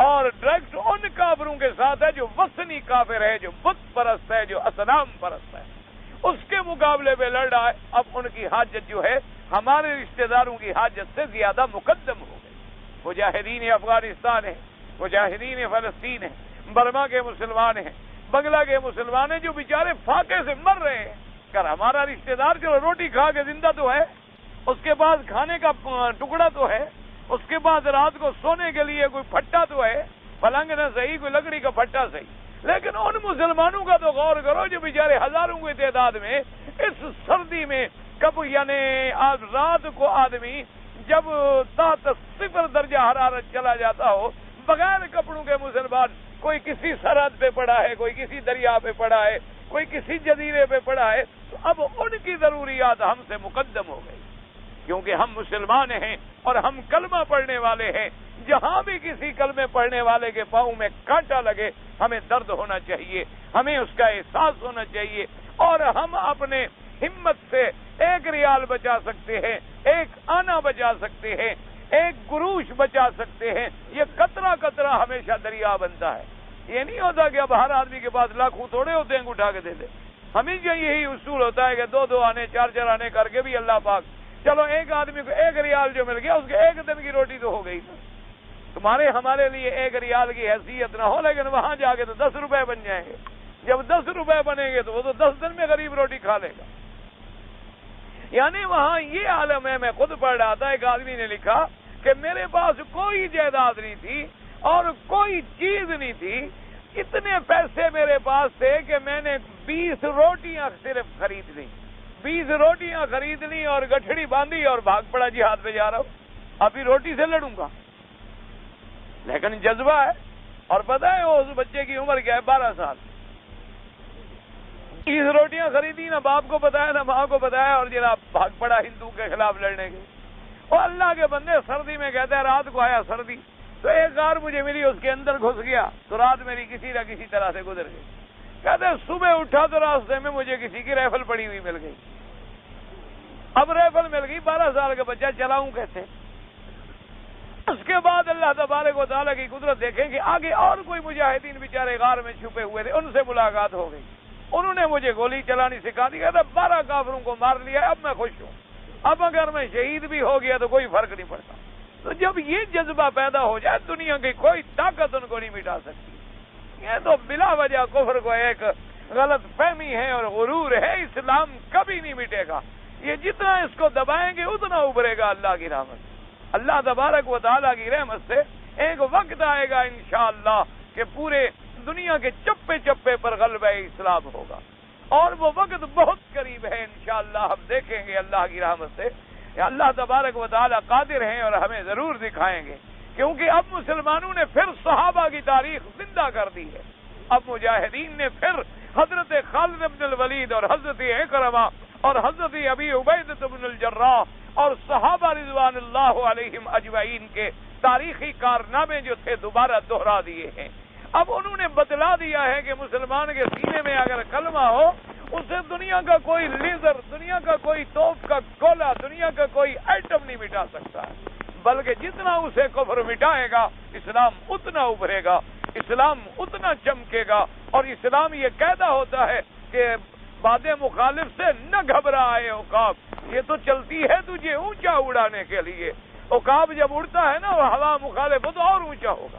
اور ڈائریکٹ ان کافروں کے ساتھ ہے جو وثنی کافر ہے، جو بت پرست ہے، جو اصنام پرست ہے، اس کے مقابلے میں لڑ رہا ہے۔ اب ان کی حاجت جو ہے ہمارے رشتہ داروں کی حاجت سے زیادہ مقدم ہو گئی۔ مجاہدین افغانستان ہیں، مجاہدین فلسطین ہیں، برما کے مسلمان ہیں، بنگلہ کے مسلمان ہیں جو بیچارے فاقے سے مر رہے ہیں۔ کر ہمارا رشتہ دار چلو روٹی کھا کے زندہ تو ہے، اس کے بعد کھانے کا ٹکڑا تو ہے، اس کے بعد رات کو سونے کے لیے کوئی پھٹا تو ہے، پلنگ نہ صحیح کوئی لکڑی کا پھٹا صحیح، لیکن ان مسلمانوں کا تو غور کرو جو بیچارے ہزاروں کی تعداد میں اس سردی میں کب، یعنی آج رات کو آدمی جب تحت 0 درجہ حرارت چلا جاتا ہو، بغیر کپڑوں کے مسلمان، کوئی کسی سرحد پہ پڑا ہے، کوئی کسی دریا پہ پڑا ہے، کوئی کسی جزیرے پہ پڑا ہے، تو اب ان کی ضروریات ہم سے مقدم ہو گئی، کیونکہ ہم مسلمان ہیں اور ہم کلمہ پڑھنے والے ہیں۔ جہاں بھی کسی کلمے پڑھنے والے کے پاؤں میں کانٹا لگے ہمیں درد ہونا چاہیے، ہمیں اس کا احساس ہونا چاہیے، اور ہم اپنے ہمت سے 1 ریال بچا سکتے ہیں، 1 آنا بچا سکتے ہیں، 1 گروش بچا سکتے ہیں۔ یہ قطرہ قطرہ ہمیشہ دریا بنتا ہے۔ یہ نہیں ہوتا کہ اب ہر آدمی کے پاس لاکھوں تھوڑے ہوتے ہیں اٹھا کے دے دے۔ ہمیشہ یہی اصول ہوتا ہے کہ 2 آنے 4 آنے کر کے بھی اللہ پاک، چلو ایک آدمی کو 1 ریال جو مل گیا اس کے 1 دن کی روٹی تو ہو گئی۔ تمہارے ہمارے لیے 1 ریال کی حیثیت نہ ہو، لیکن وہاں جا کے تو 10 روپے بن جائیں گے۔ جب 10 روپے بنیں گے تو وہ تو 10 دن میں غریب روٹی کھا لے گا۔ یعنی وہاں یہ عالم ہے، میں خود پڑھ رہا تھا، ایک آدمی نے لکھا کہ میرے پاس کوئی جائیداد نہیں تھی اور کوئی چیز نہیں تھی، اتنے پیسے میرے پاس تھے کہ میں نے 20 روٹیاں صرف خرید لی، 20 روٹیاں خرید لی اور گٹھڑی باندھی اور بھاگ پڑا جہاد پہ جا رہا ہوں، ابھی روٹی سے لڑوں گا۔ لیکن جذبہ ہے، اور پتہ ہے اس بچے کی عمر کیا ہے؟ 12 سال۔ 30 روٹیاں خریدی، نہ باپ کو بتایا نہ ماں کو بتایا، اور جناب بھاگ پڑا ہندو کے خلاف لڑنے کے۔ اور اللہ کے بندے سردی میں کہتا ہے رات کو آیا سردی، تو ایک غار مجھے ملی، اس کے اندر گھس گیا تو رات میری کسی نہ کسی طرح سے گزر گئی۔ کہتے ہیں صبح اٹھا تو راستے میں مجھے کسی کی رائفل پڑی ہوئی مل گئی۔ اب رائفل مل گئی، 12 سال کا بچہ، چلاؤں کیسے؟ اس کے بعد اللہ تبارک و تعالیٰ کی قدرت دیکھیں کہ آگے اور کوئی مجاہدین بیچارے غار میں چھپے ہوئے تھے، ان سے ملاقات ہو گئی، انہوں نے مجھے گولی چلانی سکھا دی۔ کہتا 12 کافروں کو مار لیا، اب میں خوش ہوں، اب اگر میں شہید بھی ہو گیا تو کوئی فرق نہیں پڑتا۔ تو جب یہ جذبہ پیدا ہو جائے، دنیا کی کوئی طاقت ان کو نہیں مٹا سکتی۔ یہ تو بلا وجہ کفر کو ایک غلط فہمی ہے اور غرور ہے، اسلام کبھی نہیں مٹے گا، یہ جتنا اس کو دبائیں گے اتنا ابھرے گا اللہ کی رحمت۔ اللہ تبارک و تعالیٰ کی رحمت سے ایک وقت آئے گا انشاءاللہ کہ پورے دنیا کے چپے چپے پر غلبہ اسلام ہوگا، اور وہ وقت بہت قریب ہے انشاءاللہ. ہم دیکھیں گے اللہ کی رحمت سے. اللہ تبارک و تعالی قادر ہیں اور ہمیں ضرور دکھائیں گے، کیونکہ اب مسلمانوں نے پھر صحابہ کی تاریخ زندہ کر دی ہے. اب مجاہدین نے پھر حضرت خالد بن الولید اور حضرت اکرمہ اور حضرت ابی عبیدہ بن الجراح اور صحابہ رضوان اللہ علیہم اجمعین کے تاریخی کارنامے جو تھے دوبارہ دہرا دیے ہیں. اب انہوں نے بتلا دیا ہے کہ مسلمان کے سینے میں اگر کلمہ ہو، اسے دنیا کا کوئی لیزر، دنیا کا کوئی توپ کا گولہ، دنیا کا کوئی ایٹم نہیں مٹا سکتا ہے، بلکہ جتنا اسے کفر مٹائے گا اسلام اتنا ابھرے گا، اسلام اتنا چمکے گا. اور اسلام یہ کہتا ہوتا ہے کہ باد مخالف سے نہ گھبرائے عقاب، یہ تو چلتی ہے تجھے اونچا اڑانے کے لیے. عقاب جب اڑتا ہے نا وہ ہوا مخالف ہو تو اور اونچا ہوگا.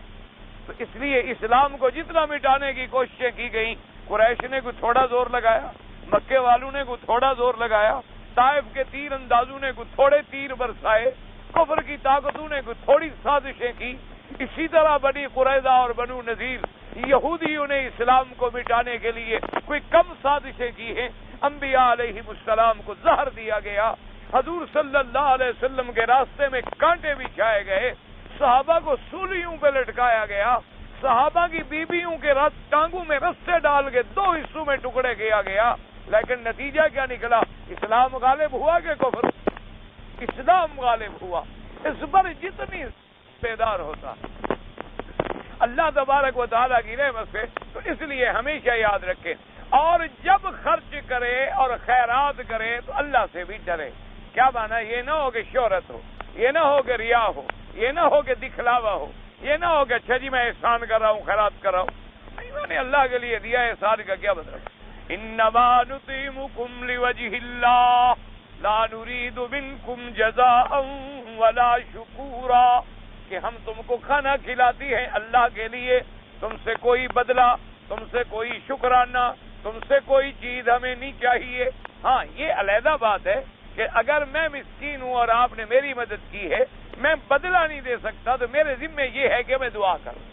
تو اس لیے اسلام کو جتنا مٹانے کی کوششیں کی گئیں، قریش نے کوئی تھوڑا زور لگایا، مکے والوں نے کوئی تھوڑا زور لگایا، طائف کے تیر اندازوں نے کوئی تھوڑے تیر برسائے، کفر کی طاقتوں نے کوئی تھوڑی سازشیں کی. اسی طرح بنی قریظہ اور بنو نذیر یہودیوں نے اسلام کو مٹانے کے لیے کوئی کم سازشیں کی ہیں. انبیاء علیہ السلام کو زہر دیا گیا، حضور صلی اللہ علیہ وسلم کے راستے میں کانٹے بچھائے گئے، صحابہ کو سولیوں پہ لٹکایا گیا، صحابہ کی بیویوں کے ٹانگوں میں رسے ڈال کے 2 حصوں میں ٹکڑے کیا گیا. لیکن نتیجہ کیا نکلا؟ اسلام غالب ہوا کہ کفر؟ اسلام غالب ہوا. اس پر جتنی بیدار ہوتا اللہ تبارک و تعالیٰ کی رحمت سے. تو اس لیے ہمیشہ یاد رکھیں، اور جب خرچ کرے اور خیرات کرے تو اللہ سے بھی ڈرے. کیا مانا؟ یہ نہ ہو کہ شہرت ہو، یہ نہ ہو کہ ریا ہو، یہ نہ ہو کہ دکھلاوا ہو، یہ نہ ہو کہ اچھا جی میں احسان کر رہا ہوں، خیرات کر رہا ہوں. میں نے اللہ کے لیے دیا ہے، احسان کا کیا بدلا؟ انما نطعمکم لوجہ اللہ لا نرید منکم جزاء ولا شکورا، کہ ہم تم کو کھانا کھلاتی ہیں اللہ کے لیے، تم سے کوئی بدلہ، تم سے کوئی شکرانہ، تم سے کوئی چیز ہمیں نہیں چاہیے. ہاں یہ علیحدہ بات ہے کہ اگر میں مسکین ہوں اور آپ نے میری مدد کی ہے، میں بدلہ نہیں دے سکتا، تو میرے ذمہ یہ ہے کہ میں دعا کروں،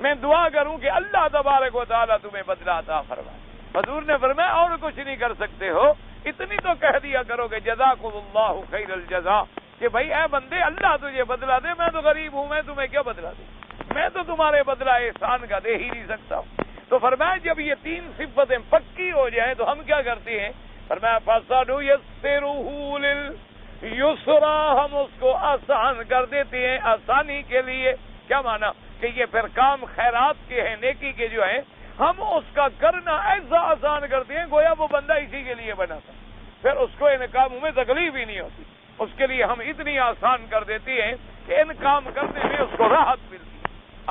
میں دعا کروں کہ اللہ تبارک و تعالیٰ تمہیں بدلہ عطا فرمائے. حضور نے فرمایا اور کچھ نہیں کر سکتے ہو، اتنی تو کہہ دیا کرو کہ جزاکم اللہ خیر الجزا، کہ بھائی اے بندے اللہ تجھے بدلہ دے، میں تو غریب ہوں، میں تمہیں کیا بدلہ دوں، میں تو تمہارے بدلہ احسان کا دے ہی نہیں سکتا ہوں. تو فرمایا جب یہ 3 صفتیں پکی ہو جائیں تو ہم کیا کرتے ہیں؟ فرمایا فَسَنُيَسِّرُهُ لِلْيُسْرَىٰ، ہم اس کو آسان کر دیتے ہیں آسانی کے لیے. کیا مانا؟ کہ یہ پھر کام خیرات کے ہیں، نیکی کے جو ہیں، ہم اس کا کرنا ایسا آسان کرتے ہیں گویا وہ بندہ اسی کے لیے بنا تھا، پھر اس کو ان کاموں میں تکلیف ہی نہیں ہوتی. اس کے لیے ہم اتنی آسان کر دیتے ہیں کہ ان کام کرنے میں اس کو راحت ملتی.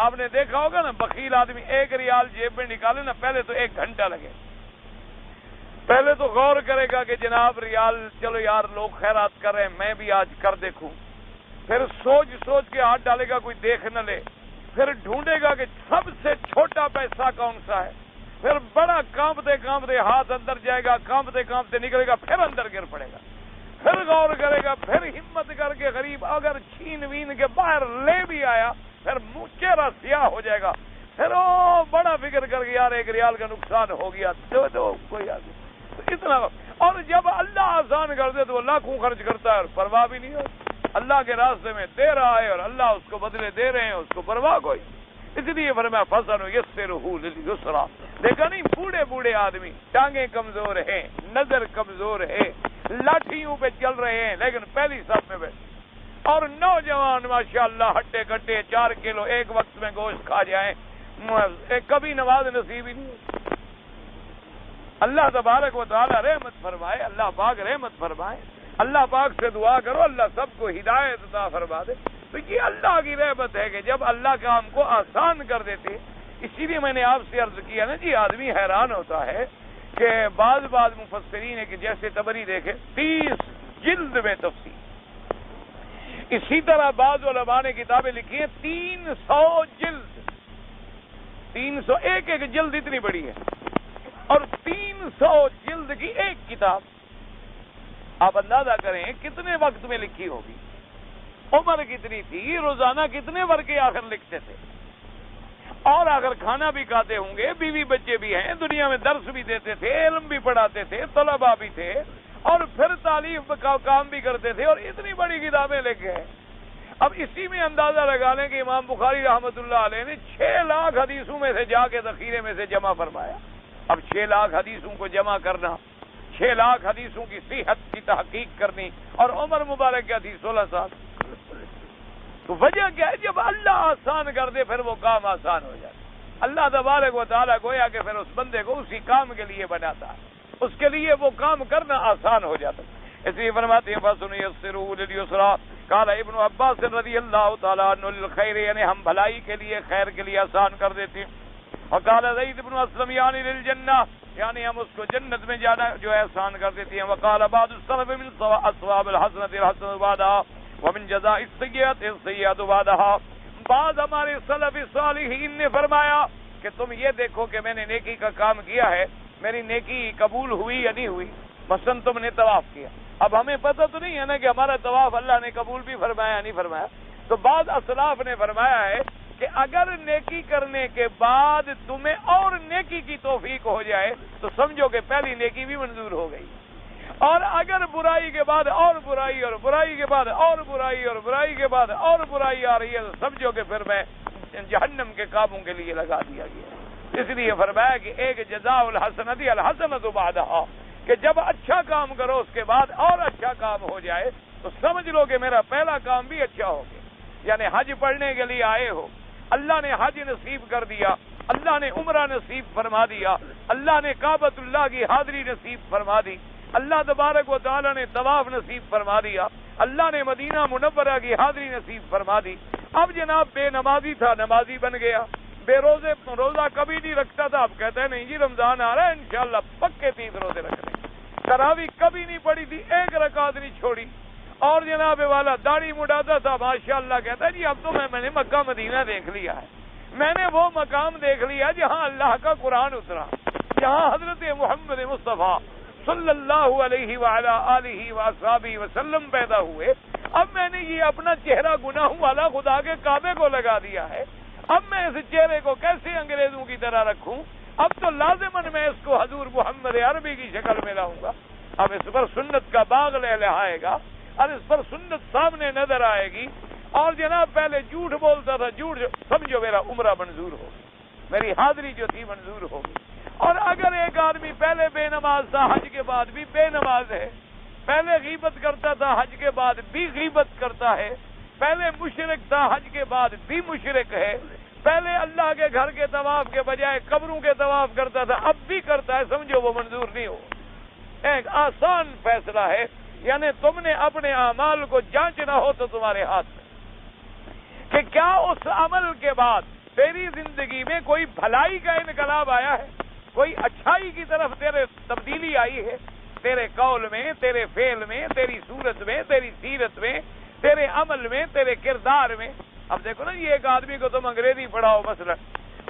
آپ نے دیکھا ہوگا نا، بخیل آدمی 1 ریال جیب میں نکالے نا، پہلے تو 1 گھنٹہ لگے، پہلے تو غور کرے گا کہ جناب ریال، چلو یار لوگ خیرات کر رہے ہیں میں بھی آج کر دیکھوں، پھر سوچ سوچ کے ہاتھ ڈالے گا کوئی دیکھ نہ لے، پھر ڈھونڈے گا کہ سب سے چھوٹا پیسہ کون سا ہے، پھر بڑا کانپتے کانپتے ہاتھ اندر جائے گا، کانپتے کانپتے نکلے گا، پھر اندر گر پڑے گا، پھر غور کرے گا، پھر ہمت کر کے غریب اگر چھین وین کے باہر لے بھی آیا، پھر منہ چہرہ سیاہ ہو جائے گا، پھر وہ بڑا فکر کر کے یار 1 ریال کا نقصان ہو گیا، تو کوئی آدمی اتنا. اور جب اللہ آسان کر دے تو وہ لاکھوں خرچ کرتا ہے اور پرواہ بھی نہیں ہوتی. اللہ کے راستے میں دے رہا ہے اور اللہ اس کو بدلے دے رہے ہیں، اس کو پرواہ کوئی. اس لیے فرمایا فَسَنُيَسِّرُهُ لِلْيُسْرَىٰ. دیکھا نہیں، بوڑھے بوڑھے آدمی، ٹانگیں کمزور ہیں، نظر کمزور ہے، لاٹھیوں پہ چل رہے ہیں لیکن پہلی صف میں بیٹھے، اور نوجوان ماشاءاللہ ہٹے کٹے 4 کلو ایک وقت میں گوشت کھا جائیں، کبھی نماز نصیب ہی نہیں. اللہ تبارک و تعالی رحمت فرمائے، اللہ پاک رحمت فرمائے. اللہ پاک سے دعا کرو اللہ سب کو ہدایت عطا فرما دے. تو یہ اللہ کی رحمت ہے کہ جب اللہ کام کو آسان کر دیتے. اسی لیے میں نے آپ سے عرض کیا نا جی، آدمی حیران ہوتا ہے کہ بعض مفسرین کہ جیسے طبری دیکھے 30 جلد میں تفسیر، اسی طرح بعض علماء نے کتابیں لکھی ہیں 300 جلد، 300 ایک جلد اتنی بڑی ہے، اور 300 جلد کی ایک کتاب. آپ اندازہ کریں کتنے وقت میں لکھی ہوگی، عمر کتنی تھی، روزانہ کتنے ورقے آخر لکھتے تھے. اور اگر کھانا بھی کھاتے ہوں گے، بیوی بچے بھی ہیں، دنیا میں درس بھی دیتے تھے، علم بھی پڑھاتے تھے، طلباء بھی تھے، اور پھر تعلیم کا کام بھی کرتے تھے، اور اتنی بڑی کتابیں لکھ گئے۔ اب اسی میں اندازہ لگا لیں کہ امام بخاری رحمۃ اللہ علیہ نے 6 لاکھ حدیثوں میں سے جا کے ذخیرے میں سے جمع فرمایا۔ اب 6 لاکھ حدیثوں کو جمع کرنا، 6 لاکھ حدیثوں کی صحت کی تحقیق کرنی، اور عمر مبارک کیا تھی 16 سال۔ تو وجہ کیا ہے؟ جب اللہ آسان کر دے پھر وہ کام آسان ہو جاتا ہے۔ اللہ تبارک و تعالیٰ گویا کہ پھر اس بندے کو اسی کام کے لیے بناتا ہے، اس کے لیے وہ کام کرنا آسان ہو جاتا ہے۔ اس لیے فرماتے ہیں فَسَنُيَسِّرُهُ لِلْيُسْرَىٰ قال ابن عباس رضی اللہ تعالیٰ عنہ للخیر، یعنی ہم بھلائی کے لیے، خیر کے لیے آسان کر دیتے ہیں۔ اور قال زید بن اسلم یعنی للجنہ، یعنی ہم اس کو جنت میں جانا جو ہے آسان کر دیتے ہیں۔ وقال بعض السلف من ثواب الحسنۃ الحسنۃ بعدها ومن جزاء السیئۃ السیئۃ بعدها، بعض ہمارے سلف صالحین نے فرمایا کہ تم یہ دیکھو کہ میں نے نیکی کا کام کیا ہے، میری نیکی قبول ہوئی یا نہیں ہوئی۔ مثلا تم نے طواف کیا، اب ہمیں پتہ تو نہیں ہے نا کہ ہمارا طواف اللہ نے قبول بھی فرمایا نہیں فرمایا، تو بعض اسلاف نے فرمایا ہے کہ اگر نیکی کرنے کے بعد تمہیں اور نیکی کی توفیق ہو جائے تو سمجھو کہ پہلی نیکی بھی منظور ہو گئی، اور اگر برائی کے بعد اور برائی، اور برائی کے بعد اور برائی، اور برائی کے بعد اور برائی آ رہی ہے تو سمجھو کہ پھر میں جہنم کے کاموں کے لیے لگا دیا گیا۔ اس لیے فرمایا کہ ایک جزاء الحسنۃ الحسنۃ بعدها، کہ جب اچھا کام کرو اس کے بعد اور اچھا کام ہو جائے تو سمجھ لو کہ میرا پہلا کام بھی اچھا ہو گیا۔ یعنی حج پڑھنے کے لیے آئے ہو، اللہ نے حج نصیب کر دیا، اللہ نے عمرہ نصیب فرما دیا، اللہ نے کعبۃ اللہ کی حاضری نصیب فرما دی، اللہ تبارک و تعالی نے طواف نصیب فرما دیا، اللہ نے مدینہ منورہ کی حاضری نصیب فرما دی۔ اب جناب بے نمازی تھا، نمازی بن گیا، بے روزہ کبھی نہیں رکھتا تھا، اب کہتا ہے نہیں جی رمضان آ رہا ہے انشاءاللہ پکے 30 روزے رکھنے۔ تراویح کبھی نہیں پڑی تھی، ایک رکعت نہیں چھوڑی، اور جناب والا داڑھی مڈاتا تھا، ماشاءاللہ کہتا ہے جی اب تو میں نے مکہ مدینہ دیکھ لیا ہے، میں نے وہ مقام دیکھ لیا جہاں اللہ کا قرآن اترا، جہاں حضرت محمد مصطفیٰ صلی اللہ علیہ وعلی آلہ وصحبہ وسلم پیدا ہوئے، اب میں نے یہ اپنا چہرہ گناہوں والا خدا کے کعبے کو لگا دیا ہے، اب میں اس چہرے کو کیسے انگریزوں کی طرح رکھوں؟ اب تو لازماً میں اس کو حضور محمد عربی کی شکل میں لاؤں گا، اب اس پر سنت کا باغ لہلہائے گا، اور اس پر سنت سامنے نظر آئے گی، اور جناب پہلے جھوٹ بولتا تھا، جھوٹ سمجھو میرا عمرہ منظور ہو، میری حاضری جو تھی منظور ہوگی۔ اور اگر ایک آدمی پہلے بے نماز تھا، حج کے بعد بھی بے نماز ہے، پہلے غیبت کرتا تھا، حج کے بعد بھی غیبت کرتا ہے، پہلے مشرک تھا، حج کے بعد بھی مشرک ہے، پہلے اللہ کے گھر کے طواف کے بجائے قبروں کے طواف کرتا تھا، اب بھی کرتا ہے، سمجھو وہ منظور نہیں ہو۔ ایک آسان فیصلہ ہے، یعنی تم نے اپنے اعمال کو جانچنا ہو تو تمہارے ہاتھ میں کہ کیا اس عمل کے بعد تیری زندگی میں کوئی بھلائی کا انقلاب آیا ہے، کوئی اچھائی کی طرف تیرے تبدیلی آئی ہے، تیرے قول میں، تیرے فعل میں، تیری صورت میں، تیری سیرت میں، تیرے عمل میں، تیرے کردار میں۔ اب دیکھو نا، یہ ایک آدمی کو تم انگریزی پڑھاؤ مثلا،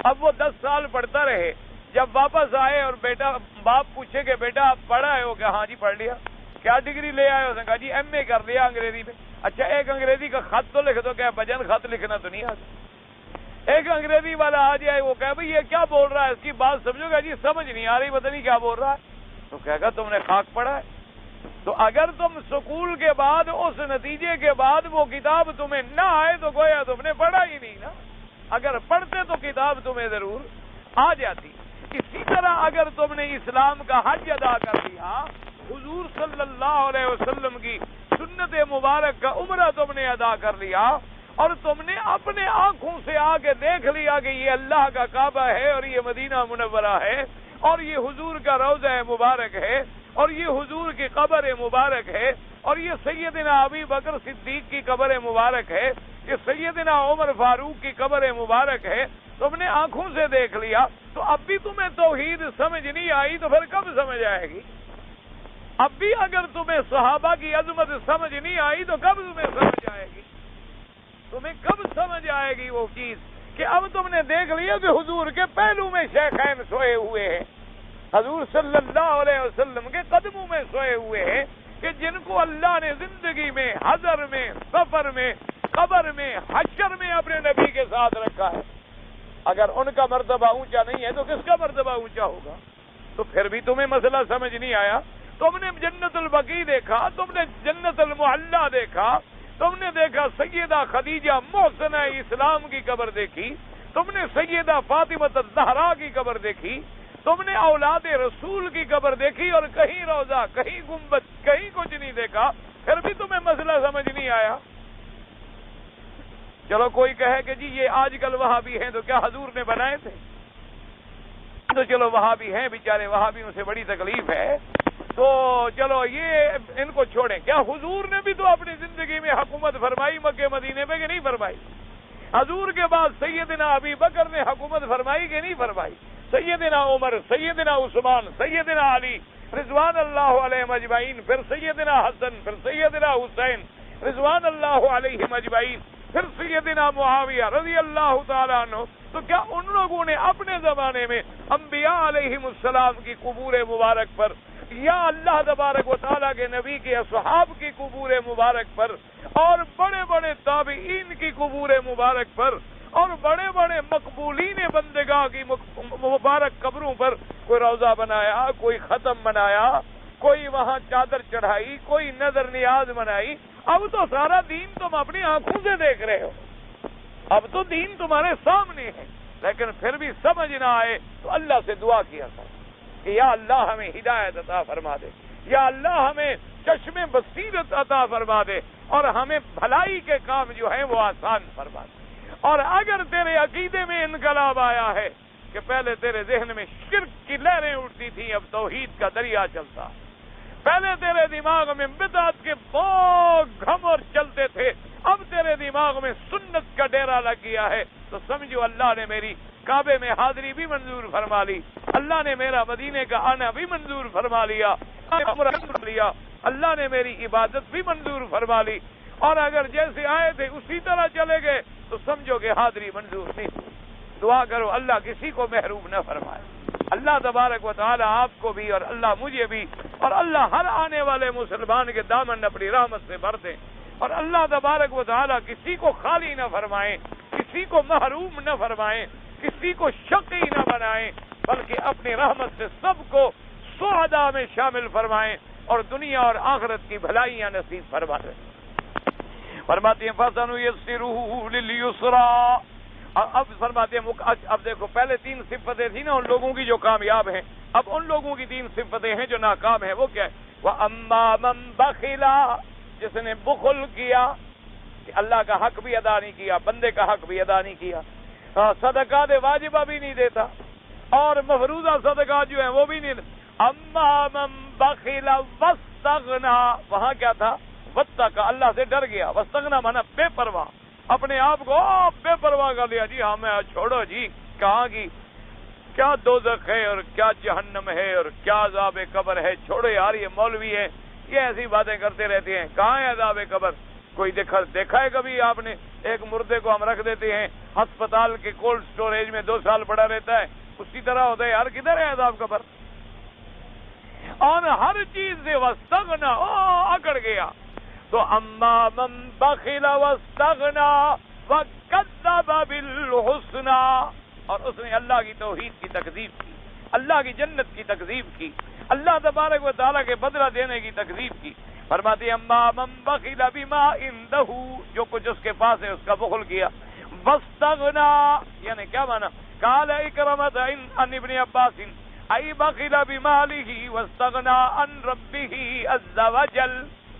اب وہ 10 سال پڑھتا رہے، جب واپس آئے اور بیٹا باپ پوچھے کہ بیٹا آپ پڑھا ہے ہو کہ ہاں جی پڑھ لیا، کیا ڈگری لے آئے؟ اس نے کہا جی MA کر لیا انگریزی میں۔ اچھا ایک انگریزی کا خط تو لکھ دو، کیا بجن خط لکھنا تو نہیں آتا؟ ایک انگریزی والا آ جائے، وہ کہے بھائی یہ کیا بول رہا ہے، اس کی بات سمجھو گا جی سمجھ نہیں آ رہی، پتہ نہیں کیا بول رہا ہے، تو کہے گا تم نے خاک پڑھا ہے۔ تو اگر تم سکول کے بعد اس نتیجے کے بعد وہ کتاب تمہیں نہ آئے تو گویا تم نے پڑھا ہی نہیں نا، اگر پڑھتے تو کتاب تمہیں ضرور آ جاتی۔ اسی طرح اگر تم نے اسلام کا حج ادا کر لیا، حضور صلی اللہ علیہ وسلم کی سنت مبارک کا عمرہ تم نے ادا کر لیا، اور تم نے اپنے آنکھوں سے آ کے دیکھ لیا کہ یہ اللہ کا کعبہ ہے، اور یہ مدینہ منورہ ہے، اور یہ حضور کا روضہ مبارک ہے، اور یہ حضور کی قبر مبارک ہے، اور یہ سیدنا ابی بکر صدیق کی قبر مبارک ہے، یہ سیدنا عمر فاروق کی قبر مبارک ہے، تم نے آنکھوں سے دیکھ لیا، تو اب بھی تمہیں توحید سمجھ نہیں آئی تو پھر کب سمجھ آئے گی؟ اب بھی اگر تمہیں صحابہ کی عظمت سمجھ نہیں آئی تو کب تمہیں سمجھ آئے گی؟ تمہیں کب سمجھ آئے گی وہ چیز کہ اب تم نے دیکھ لیا کہ حضور کے پہلو میں شیخین سوئے ہوئے ہیں، حضور صلی اللہ علیہ وسلم کے قدموں میں سوئے ہوئے ہیں، کہ جن کو اللہ نے زندگی میں، حضر میں، سفر میں، قبر میں، حشر میں اپنے نبی کے ساتھ رکھا ہے۔
اگر ان کا مرتبہ اونچا نہیں ہے تو کس کا مرتبہ اونچا ہوگا؟ تو پھر بھی تمہیں مسئلہ سمجھ نہیں آیا؟ تم نے جنت البقیع دیکھا، تم نے جنت المعلا دیکھا، تم نے دیکھا سیدہ خدیجہ محسنہ اسلام کی قبر دیکھی، تم نے سیدہ فاطمہ الزہرا کی قبر دیکھی، تم نے اولاد رسول کی قبر دیکھی، اور کہیں روضہ، کہیں گنبد، کہیں کچھ نہیں دیکھا، پھر بھی تمہیں مسئلہ سمجھ نہیں آیا؟ چلو کوئی کہے کہ جی یہ آج کل وہابی ہیں، تو کیا حضور نے بنائے تھے؟ تو چلو وہابی ہیں بیچارے، وہابیوں سے بڑی تکلیف ہے، تو چلو یہ ان کو چھوڑیں۔ کیا حضور نے بھی تو اپنی زندگی میں حکومت فرمائی مکہ مدینے پہ کہ نہیں فرمائی؟ حضور کے بعد سیدنا ابی بکر نے حکومت فرمائی کہ نہیں فرمائی؟ سیدنا عمر، سیدنا عثمان، سیدنا علی رضوان اللہ علیہم اجمعین، پھر سیدنا حسن، پھر سیدنا حسین رضوان اللہ علیہم اجمعین، پھر سیدنا معاویہ رضی اللہ تعالیٰ عنہ۔ تو کیا ان لوگوں نے اپنے زمانے میں انبیاء علیہم السلام کی قبور مبارک پر، یا اللہ تبارک و تعالیٰ کے نبی کے اصحاب کی قبور مبارک پر، اور بڑے بڑے تابعین کی قبور مبارک پر، اور بڑے بڑے مقبولین بندگاہ کی مبارک قبروں پر کوئی روضہ بنایا، کوئی ختم بنایا، کوئی وہاں چادر چڑھائی، کوئی نظر نیاز بنائی؟ اب تو سارا دین تم اپنی آنکھوں سے دیکھ رہے ہو، اب تو دین تمہارے سامنے ہے، لیکن پھر بھی سمجھ نہ آئے تو اللہ سے دعا کیا کرو کہ یا اللہ ہمیں ہدایت عطا فرما دے، یا اللہ ہمیں چشم بصیرت عطا فرما دے، اور ہمیں بھلائی کے کام جو ہیں وہ آسان فرما دے۔ اور اگر تیرے عقیدے میں انقلاب آیا ہے کہ پہلے تیرے ذہن میں شرک کی لہریں اٹھتی تھیں، اب توحید کا دریا چلتا، پہلے تیرے دماغ میں بدعت کے بہت گھمر چلتے تھے، اب تیرے دماغ میں سنت کا ڈیرا لگ گیا ہے، تو سمجھو اللہ نے میری کعبے میں حاضری بھی منظور فرما لی، اللہ نے میرا مدینے کا آنا بھی منظور فرما لیا، اللہ نے میری عبادت بھی منظور فرما لی، اور اگر جیسے آئے تھے اسی طرح چلے گئے تو سمجھو کہ حاضری منظور نہیں۔ دعا کرو اللہ کسی کو محروم نہ فرمائے، اللہ تبارک و تعالی آپ کو بھی، اور اللہ مجھے بھی، اور اللہ ہر آنے والے مسلمان کے دامن اپنی رحمت سے بھر دے، اور اللہ تبارک و تعالی کسی کو خالی نہ فرمائیں، کسی کو محروم نہ فرمائیں، کسی کو شقی نہ بنائیں، بلکہ اپنی رحمت سے سب کو سعداء میں شامل فرمائیں، اور دنیا اور آخرت کی بھلائیاں نصیب فرما دیں۔ فرماتے ہیں فَسَنُيَسِّرُهُ لِلْيُسْرَىٰ۔ اب فرماتے ہیں اب دیکھو پہلے 3 صفتیں تھیں نا ان لوگوں کی جو کامیاب ہیں، اب ان لوگوں کی 3 صفتیں ہیں جو ناکام ہیں، وہ کیا ہے؟ وَأَمَّا مَن بَخِلَ، جس نے بخل کیا کہ اللہ کا حق بھی ادا نہیں کیا، بندے کا حق بھی ادا نہیں کیا، صدقات واجبہ بھی نہیں دیتا، اور مفروضہ صدقات جو ہیں وہ بھی نہیں۔ اما من بخل واستغنا، وہاں کیا تھا؟ واتقى، اللہ سے ڈر گیا، واستغنا مانا بے پرواہ، اپنے آپ کو بے پرواہ کر لیا، جی ہمیں چھوڑو جی، کہاں کی کیا دوزخ ہے اور کیا جہنم ہے اور کیا عذاب قبر ہے، چھوڑو یار، یہ مولوی ہیں، یہ ایسی باتیں کرتے رہتے ہیں، کہاں ہے عذاب قبر؟ کوئی دیکھا ہے کبھی آپ نے؟ ایک مردے کو ہم رکھ دیتے ہیں ہسپتال کے کولڈ سٹوریج میں، 2 سال پڑا رہتا ہے، اسی طرح ہوتا ہے، یار کدھر ہے عذاب قبر؟ اور ہر چیز سے واستغنا، اکڑ گیا۔ تو اما من بخل واستغنا وکذب بالحسنی، اور اس نے اللہ کی توحید کی تکذیب کی، اللہ کی جنت کی تکذیب کی، اللہ تبارک و تعالیٰ کے بدلہ دینے کی تکذیب کی۔ فرماتے ہیں اما من بخل بما عنده، جو کچھ اس کے پاس ہے اس کا بخل کیا، واستغنا یعنی کیا مانا؟ قال اکرمۃ عن ابن عباس ای بخل بمالہ واستغنا عن ربہ عز وجل،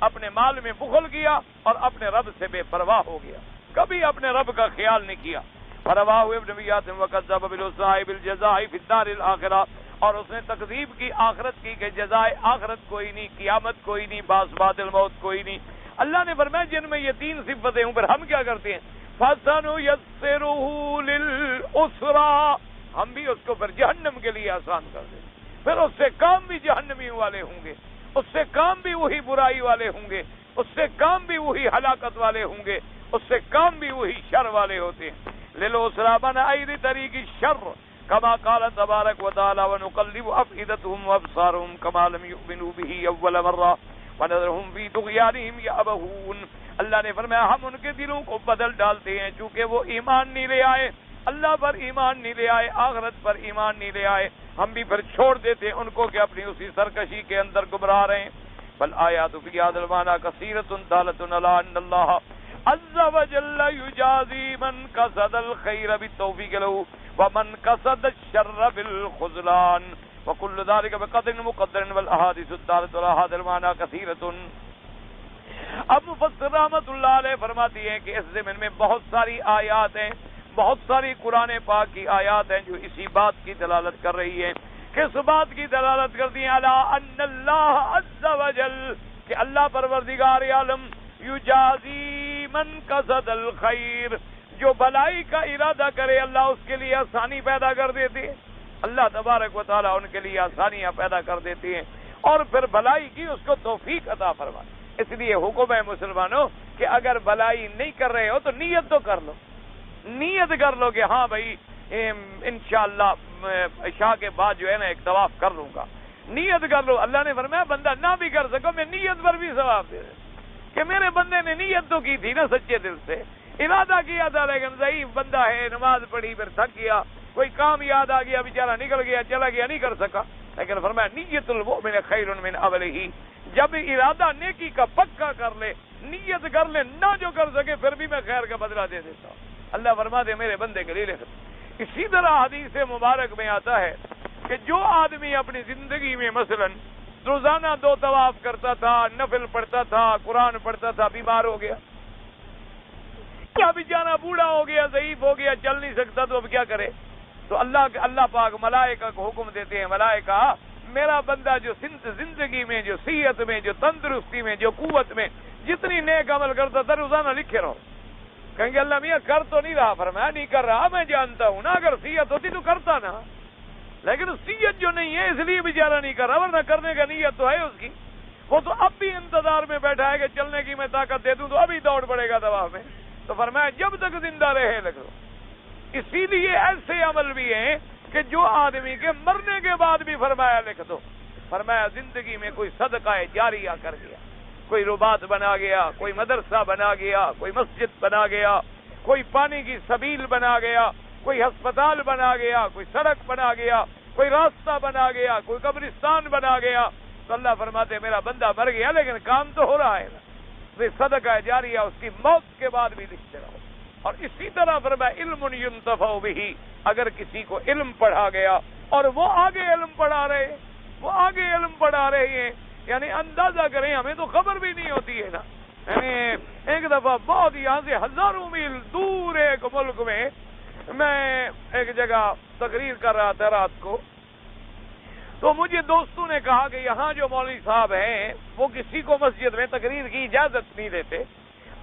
اپنے مال میں بخل کیا اور اپنے رب سے بے پرواہ ہو گیا، کبھی اپنے رب کا خیال نہیں کیا۔ فرواہ ابن بیات وکذب بالحسنى بالجزاء فی الدار الاخرہ، اور اس نے تکذیب کی آخرت کی کہ جزائے آخرت کوئی نہیں، قیامت کوئی نہیں، باس بعد الموت کوئی نہیں۔ اللہ نے فرمایا جن میں یہ 3 صفتیں ہوں، پھر ہم کیا کرتے ہیں؟ فَسَنُيَسِّرُهُ لِلْعُسْرَىٰ، ہم بھی اس کو پھر جہنم کے لیے آسان کر دیں، پھر اس سے کام بھی جہنمی والے ہوں گے، اس سے کام بھی وہی برائی والے ہوں گے، اس سے کام بھی وہی ہلاکت والے ہوں گے، اس سے کام بھی وہی شر والے ہوتے ہیں۔ لِلْعُسْرَىٰ مَنْ أَيْدِ طَرِيقِ الشَّرِّ كما قال تبارك وتعالى ونقلب أفئدتهم وأبصارهم كما لم يؤمنوا به أول مرة ونذرهم في طغيانهم يعمهون۔ اللہ نے فرمایا ہم ان کے دلوں کو بدل ڈالتے ہیں چونکہ وہ ایمان نہیں لے آئے، اللہ پر ایمان نہیں لے آئے، آخرت پر ایمان نہیں لے آئے، ہم بھی پھر چھوڑ دیتے ان کو کہ اپنی اسی سرکشی کے اندر گمراہ رہے ہیں۔ بل آیات فی ھذا المعنی کثیرۃ دالۃ علی ان اللہ عز وجل یجازی من قصد الخیر بالتوفیق له ومن قصد الشر بالخذلان وكل ذلك بقدر مقدر والاحاديث الدالة على هذا المعنى كثيرة۔ اب مفسر رحمۃ اللہ علیہ فرماتی ہیں کہ اس ضمن میں بہت ساری آیات ہیں، بہت ساری قرآن پاک کی آیات ہیں جو اسی بات کی دلالت کر رہی ہیں۔ کس بات کی دلالت کرتی ہیں؟ علی ان اللہ عز وجل، کہ اللہ پروردگار عالم یجازی من قصد الخیر، جو بھلائی کا ارادہ کرے اللہ اس کے لیے آسانی پیدا کر دیتی ہے۔ اللہ تبارک و تعالیٰ ان کے لیے آسانیاں پیدا کر دیتی ہیں اور پھر بھلائی کی اس کو توفیق عطا فرمائے۔ اس لیے حکم ہے مسلمانوں کہ اگر بھلائی نہیں کر رہے ہو تو نیت تو کر لو، نیت کر لو کہ ہاں بھائی انشاءاللہ عشاء کے بعد جو ہے نا ایک طواف کر لوں گا، نیت کر لو۔ اللہ نے فرمایا بندہ نہ بھی کر سکو میں نیت پر بھی ثواب دے دوں، کہ میرے بندے نے نیت تو کی تھی نا سچے دل سے، ارادہ کیا تھا، لیکن ضعیف بندہ ہے، نماز پڑھی پھر تھک گیا، کوئی کام یاد آ گیا بیچارہ نکل گیا چلا گیا نہیں کر سکا، لیکن فرمایا نیت المؤمن خیر من عملہ، جب ارادہ نیکی کا پکا کر لے، نیت کر لے، نہ جو کر سکے پھر بھی میں خیر کا بدلہ دے دیتا ہوں۔ اللہ فرما دے میرے بندے کے لیے لکھ۔ اسی طرح حدیث مبارک میں آتا ہے کہ جو آدمی اپنی زندگی میں مثلا روزانہ 2 طواف کرتا تھا، نفل پڑھتا تھا، قرآن پڑھتا تھا، بیمار ہو گیا، کیا بیچارہ بوڑھا ہو گیا، ضعیف ہو گیا، چل نہیں سکتا، تو اب کیا کرے؟ تو اللہ پاک ملائکہ کو حکم دیتے ہیں، ملائکہ میرا بندہ جو زندگی میں، جو صحت میں، جو تندرستی میں، جو قوت میں جتنی نیک عمل کرتا تھا روزانہ لکھے رہو۔ کہیں گے اللہ میاں کر تو نہیں رہا، فرمایا نہیں کر رہا، میں جانتا ہوں نا، اگر صحت ہوتی تو کرتا نا، لیکن صحت جو نہیں ہے اس لیے بیچارہ نہیں کر رہا، ورنہ کرنے کا نیت تو ہے اس کی، وہ تو اب بھی انتظار میں بیٹھا ہے کہ چلنے کی میں طاقت دے دوں تو ابھی دوڑ پڑے گا دوا میں، تو فرمایا جب تک زندہ رہے لکھ دو۔ اسی لیے ایسے عمل بھی ہیں کہ جو آدمی کے مرنے کے بعد بھی فرمایا لکھ دو۔ فرمایا زندگی میں کوئی صدقہ جاریہ کر گیا، کوئی رباط بنا گیا، کوئی مدرسہ بنا گیا، کوئی مسجد بنا گیا، کوئی پانی کی سبیل بنا گیا، کوئی ہسپتال بنا گیا، کوئی سڑک بنا گیا، کوئی راستہ بنا گیا، کوئی قبرستان بنا گیا، تو اللہ فرماتے میرا بندہ مر گیا لیکن کام تو ہو رہا ہے نا، تو صدقہ جاریہ اس کی موت کے بعد بھی لکھتے رہو۔ اور اسی طرح فرمایا علم ينتفع به، اگر کسی کو علم پڑھا گیا اور وہ آگے علم پڑھا رہے، وہ آگے علم پڑھا رہے ہیں، یعنی اندازہ کریں ہمیں تو خبر بھی نہیں ہوتی ہے نا، یعنی ایک دفعہ بہت یہاں سے ہزاروں میل دور ایک ملک میں ایک جگہ تقریر کر رہا تھا رات کو، تو مجھے دوستوں نے کہا کہ یہاں جو مولوی صاحب ہیں وہ کسی کو مسجد میں تقریر کی اجازت نہیں دیتے،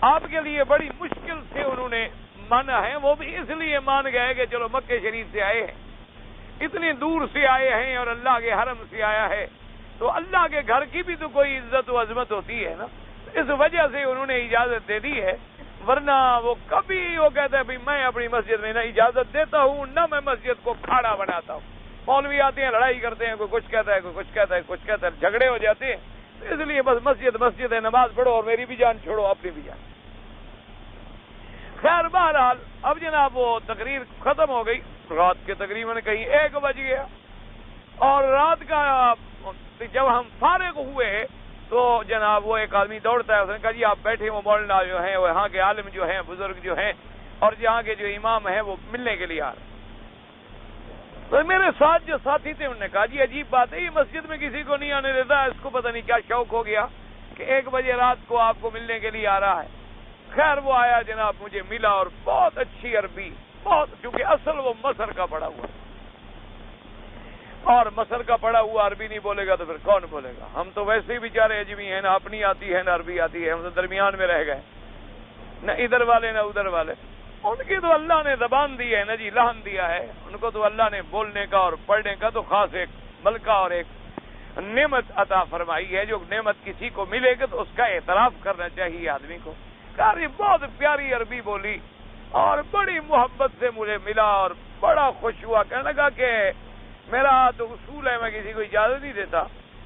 آپ کے لیے بڑی مشکل سے انہوں نے مانا ہے، وہ بھی اس لیے مان گئے کہ چلو مکہ شریف سے آئے ہیں، اتنی دور سے آئے ہیں اور اللہ کے حرم سے آیا ہے تو اللہ کے گھر کی بھی تو کوئی عزت و عظمت ہوتی ہے نا، اس وجہ سے انہوں نے اجازت دے دی ہے، ورنہ وہ کبھی وہ کہتا ہے بھائی میں اپنی مسجد میں نہ اجازت دیتا ہوں نہ میں مسجد کو کھاڑا بناتا ہوں۔ مولوی آتے ہیں لڑائی کرتے ہیں، کوئی کچھ کہتا ہے، کوئی کچھ کہتا ہے، کچھ کہتا ہے، جھگڑے ہو جاتے ہیں، اس لیے بس مسجد ہے، نماز پڑھو اور میری بھی جان چھوڑو اپنی بھی جان۔ خیر بہرحال اب جناب وہ تقریر ختم ہو گئی، رات کے تقریباً کہیں 1 بج گیا، اور رات کا جب ہم فارغ ہوئے تو جناب وہ ایک آدمی دوڑتا ہے، اس نے کہا جی آپ بیٹھے، وہ مولانا جو ہیں، وہ یہاں کے عالم جو ہیں، بزرگ جو ہیں اور یہاں کے جو امام ہیں وہ ملنے کے لیے آ رہے ہیں۔ تو میرے ساتھ جو ساتھی تھے انہوں نے کہا جی عجیب بات ہے، یہ مسجد میں کسی کو نہیں آنے دیتا، اس کو پتہ نہیں کیا شوق ہو گیا کہ 1 بجے رات کو آپ کو ملنے کے لیے آ رہا ہے۔ خیر وہ آیا جناب، مجھے ملا اور بہت اچھی عربی، بہت، کیونکہ اصل وہ مصر کا پڑھا ہوا، اور مصر کا پڑھا ہوا عربی نہیں بولے گا تو پھر کون بولے گا؟ ہم تو ویسے ہی بیچارے اجمی ہیں، نہ اپنی آتی ہے نہ عربی آتی ہے، ہم تو درمیان میں رہ گئے، نہ ادھر والے نہ ادھر والے۔ ان کی تو اللہ نے زبان دی ہے نا جی، لہن دیا ہے ان کو، تو اللہ نے بولنے کا اور پڑھنے کا تو خاص ایک ملکہ اور ایک نعمت عطا فرمائی ہے، جو نعمت کسی کو ملے گا تو اس کا اعتراف کرنا چاہیے آدمی کو۔ یہ بہت پیاری عربی بولی اور بڑی محبت سے مجھے ملا اور بڑا خوش ہوا، کہنے لگا کہ میرا تو اصول ہے میں کسی کو اجازت نہیں دیتا،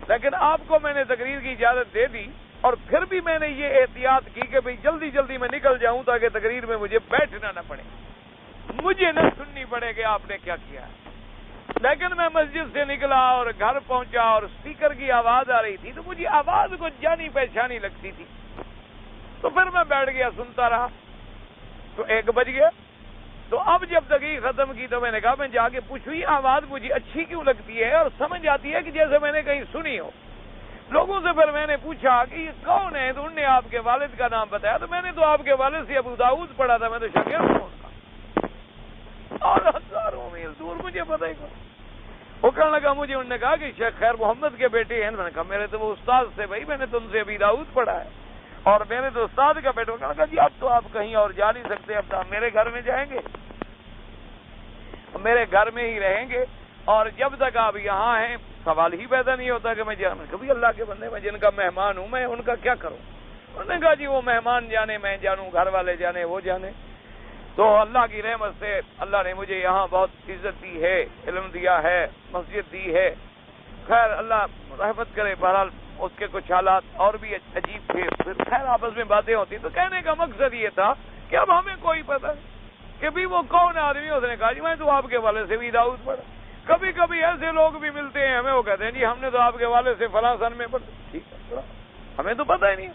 لیکن آپ کو میں نے تقریر کی اجازت دے دی، اور پھر بھی میں نے یہ احتیاط کی کہ بھئی جلدی جلدی میں نکل جاؤں تاکہ تقریر میں مجھے بیٹھنا نہ پڑے، مجھے نہ سننی پڑے کہ آپ نے کیا کیا ہے۔ لیکن میں مسجد سے نکلا اور گھر پہنچا اور اسپیکر کی آواز آ رہی تھی تو مجھے آواز کو جانی پہچانی لگتی تھی، تو پھر میں بیٹھ گیا سنتا رہا، تو 1 بج گیا۔ تو اب جب تقریر ختم کی تو میں نے کہا میں جا کے پوچھوں یہ آواز مجھے اچھی کیوں لگتی ہے، اور سمجھ آتی ہے کہ جیسے میں نے کہیں سنی ہو۔ لوگوں سے پھر میں نے پوچھا کہ یہ کون ہے، تو انہوں نے آپ کے والد کا نام بتایا، تو میں نے تو آپ کے والد سے ابو داؤد پڑھا تھا، میں تو شاگرد ہوں ان کا، اور ہزاروں میل دور مجھے پتہ ہی نہیں۔ وہ کہنے لگا مجھے، انہوں نے کہا کہ شیخ خیر محمد کے بیٹے ہیں۔ میں نے کہا میرے تو وہ استاد سے، بھائی میں نے تم سے ابی داؤد پڑھا ہے اور میں نے تو استاد کا بیٹا۔ کہا کہ جی اب تو آپ کہیں اور جا نہیں سکتے، اب تو آپ میرے گھر میں جائیں گے، میرے گھر میں ہی رہیں گے، اور جب تک آپ یہاں ہیں سوال ہی پیدا نہیں ہوتا کہ میں جانا۔ کبھی اللہ کے بندے میں جن کا مہمان ہوں میں ان کا کیا کروں؟ انہوں نے کہا جی وہ مہمان جانے میں جانوں، گھر والے جانے وہ جانے۔ تو اللہ کی رحمت سے اللہ نے مجھے یہاں بہت عزت دی ہے، علم دیا ہے، مسجد دی ہے، خیر اللہ رحمت کرے۔ بہرحال اس کے کچھ حالات اور بھی عجیب تھے، پھر خیر آپس میں باتیں ہوتی، تو کہنے کا مقصد یہ تھا کہ اب ہمیں کوئی پتہ نہیں کہ بھی وہ کون آدمی۔ اس نے کہا جی میں تو آپ کے والد سے بھی داؤد پڑھا۔ کبھی کبھی ایسے لوگ بھی ملتے ہیں ہمیں، وہ کہتے ہیں جی ہم نے تو آپ کے والد سے فلاں سن میں پڑھا۔ ٹھیک ہے، ہمیں تو پتہ ہی نہیں۔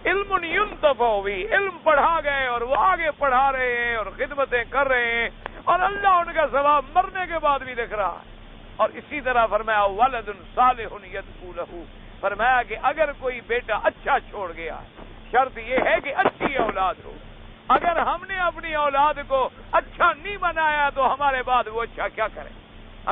علم ينتفع بھی، علم پڑھا گئے اور وہ آگے پڑھا رہے ہیں اور خدمتیں کر رہے ہیں، اور اللہ ان کا ثواب مرنے کے بعد بھی دکھ رہا ہے۔ اور اسی طرح فرمایا ولد صالح يدعو له، فرمایا کہ اگر کوئی بیٹا اچھا چھوڑ گیا، شرط یہ ہے کہ اچھی اولاد ہو۔ اگر ہم نے اپنی اولاد کو اچھا نہیں بنایا تو ہمارے بعد وہ اچھا کیا کرے؟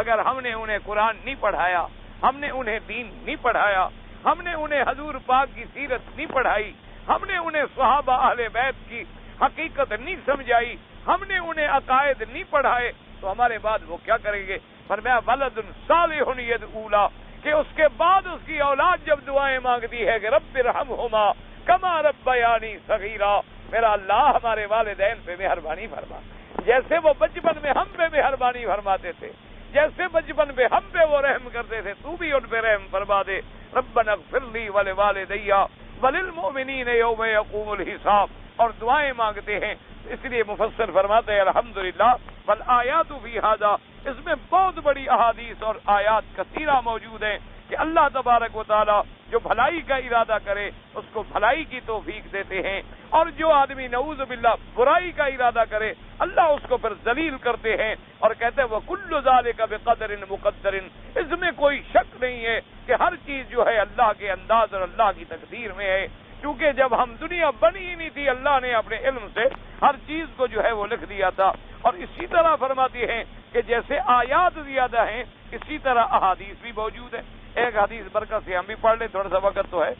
اگر ہم نے انہیں قرآن نہیں پڑھایا، ہم نے انہیں دین نہیں پڑھایا، ہم نے انہیں حضور پاک کی سیرت نہیں پڑھائی، ہم نے انہیں صحابہ اہل بیت کی حقیقت نہیں سمجھائی، ہم نے انہیں عقائد نہیں پڑھائے، تو ہمارے بعد وہ کیا کریں گے؟ فرمایا ولد صالح يدعو له، کہ اس کے بعد اس کی اولاد جب دعائیں مانگتی ہے کہ رب ارحمہما کما ربیانی صغیرا، میرا اللہ ہمارے والدین پہ مہربانی فرما، جیسے وہ بچپن میں ہم پہ مہربانی فرماتے تھے، جیسے بچپن پہ ہم پہ وہ رحم کرتے تھے، تو بھی ان پہ رحم فرما دے۔ ربنا اغفر لی ولوالدی وللمؤمنین یوم یقوم الحساب، اور دعائیں مانگتے ہیں۔ اس لیے مفسر فرماتے ہیں الحمدللہ والآیات فی ھذا، اس میں بہت بڑی احادیث اور آیات کثیرہ موجود ہیں کہ اللہ تبارک و تعالی جو بھلائی کا ارادہ کرے اس کو بھلائی کی توفیق دیتے ہیں، اور جو آدمی نعوذ باللہ برائی کا ارادہ کرے اللہ اس کو پھر ذلیل کرتے ہیں، اور کہتے ہیں وَكُلُّ ذَلِكَ بِقَدْرٍ مُقَدَّرٍ، اس میں کوئی شک نہیں ہے کہ ہر چیز جو ہے اللہ کے انداز اور اللہ کی تقدیر میں ہے، کیونکہ جب ہم دنیا بنی ہی نہیں تھی اللہ نے اپنے علم سے ہر چیز کو جو ہے وہ لکھ دیا تھا۔ اور اسی طرح فرماتی ہیں کہ جیسے آیات زیادہ ہیں اسی طرح احادیث بھی موجود ہیں۔ ایک حدیث برکت سے ہم بھی پڑھ لیں، تھوڑا سا وقت تو ہے۔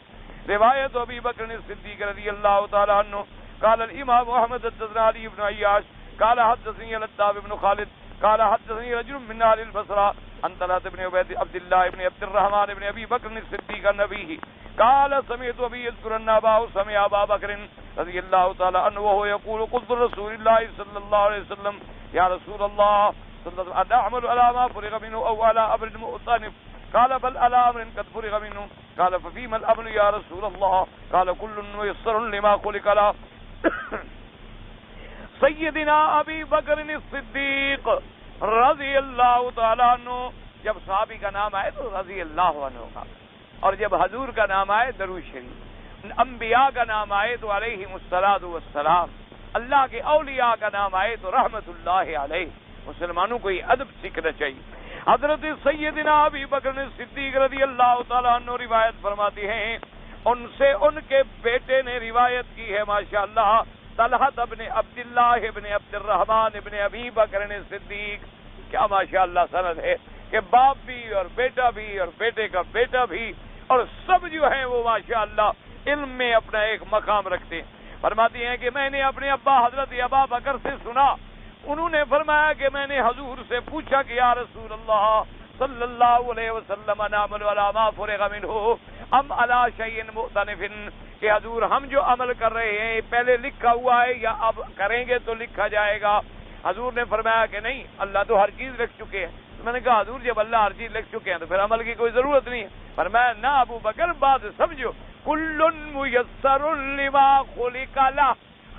روایت ابی بکر صدیق رضی اللہ تعالی عنہ قال الامام احمد حدثنا علی بن عیاش قال حدثني لتاب بن خالد قال حدثني رجل من اهل البصره عن طلحه بن عبد الله بن عبد الرحمن بن ابي بكر الصديق النبي قال سمعت ابي يذكر ان اباه سمع ابا بكر رضي الله تعالى عنه وهو يقول قلت رسول الله صلى الله عليه وسلم يا رسول الله صلى الله عليه وسلم اعمل على ما فرغ منه او على امر مؤتنف قال بل على امر قد فرغ منه قال ففيما الامر يا رسول الله قال كل ميسر لما خلق له سیدنا ابی بکر الصدیق رضی اللہ تعالیٰ عنہ، جب صحابی کا نام آئے تو رضی اللہ عنہ کا، اور جب حضور کا نام آئے درود شریف، انبیاء کا نام آئے تو علیہم الصلاۃ والسلام، اللہ کے اولیاء کا نام آئے تو رحمت اللہ علیہ۔ مسلمانوں کو یہ ادب سیکھنا چاہیے۔ حضرت سیدنا ابی بکر الصدیق رضی اللہ تعالیٰ عنہ روایت فرماتی ہیں، ان سے ان کے بیٹے نے روایت کی ہے ماشاءاللہ، طلحہ ابن عبداللہ ابن عبد الرحمن ابن ابی بکر صدیق، کیا ماشاءاللہ سند ہے کہ باپ بھی اور بیٹا بھی اور بیٹے کا بیٹا بھی، اور سب جو ہیں وہ ماشاءاللہ علم میں اپنا ایک مقام رکھتے ہیں۔ فرماتی ہیں کہ میں نے اپنے ابا حضرت ابا بکر سے سنا، انہوں نے فرمایا کہ میں نے حضور سے پوچھا کہ یا رسول اللہ صلی اللہ علیہ وسلم نعمل علی ما فرغ منہ ام علی شیء مؤتنف، کہ حضور ہم جو عمل کر رہے ہیں پہلے لکھا ہوا ہے یا اب کریں گے تو لکھا جائے گا؟ حضور نے فرمایا کہ نہیں، اللہ تو ہر چیز لکھ چکے ہیں۔ تو میں نے کہا حضور جب اللہ ہر چیز لکھ چکے ہیں تو پھر عمل کی کوئی ضرورت نہیں ہے۔ فرمایا نہ ابو بکر، بات سمجھو، کل میسر لما خلق لہ،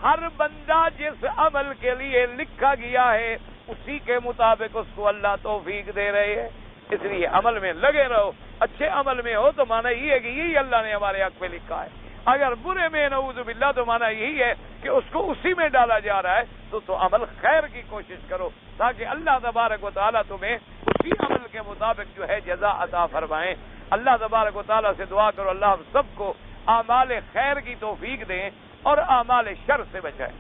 ہر بندہ جس عمل کے لیے لکھا گیا ہے اسی کے مطابق اس کو اللہ توفیق دے رہے ہیں. اس لیے عمل میں لگے رہو. اچھے عمل میں ہو تو معنی یہ ہے کہ یہی اللہ نے ہمارے حق میں لکھا ہے. اگر برے میں نعوذ باللہ تو معنی یہی ہے کہ اس کو اسی میں ڈالا جا رہا ہے. تو عمل خیر کی کوشش کرو تاکہ اللہ تبارک و تعالیٰ تمہیں اسی عمل کے مطابق جو ہے جزا عطا فرمائیں. اللہ تبارک و تعالیٰ سے دعا کرو اللہ ہم سب کو اعمال خیر کی توفیق دیں اور اعمال شر سے بچائیں.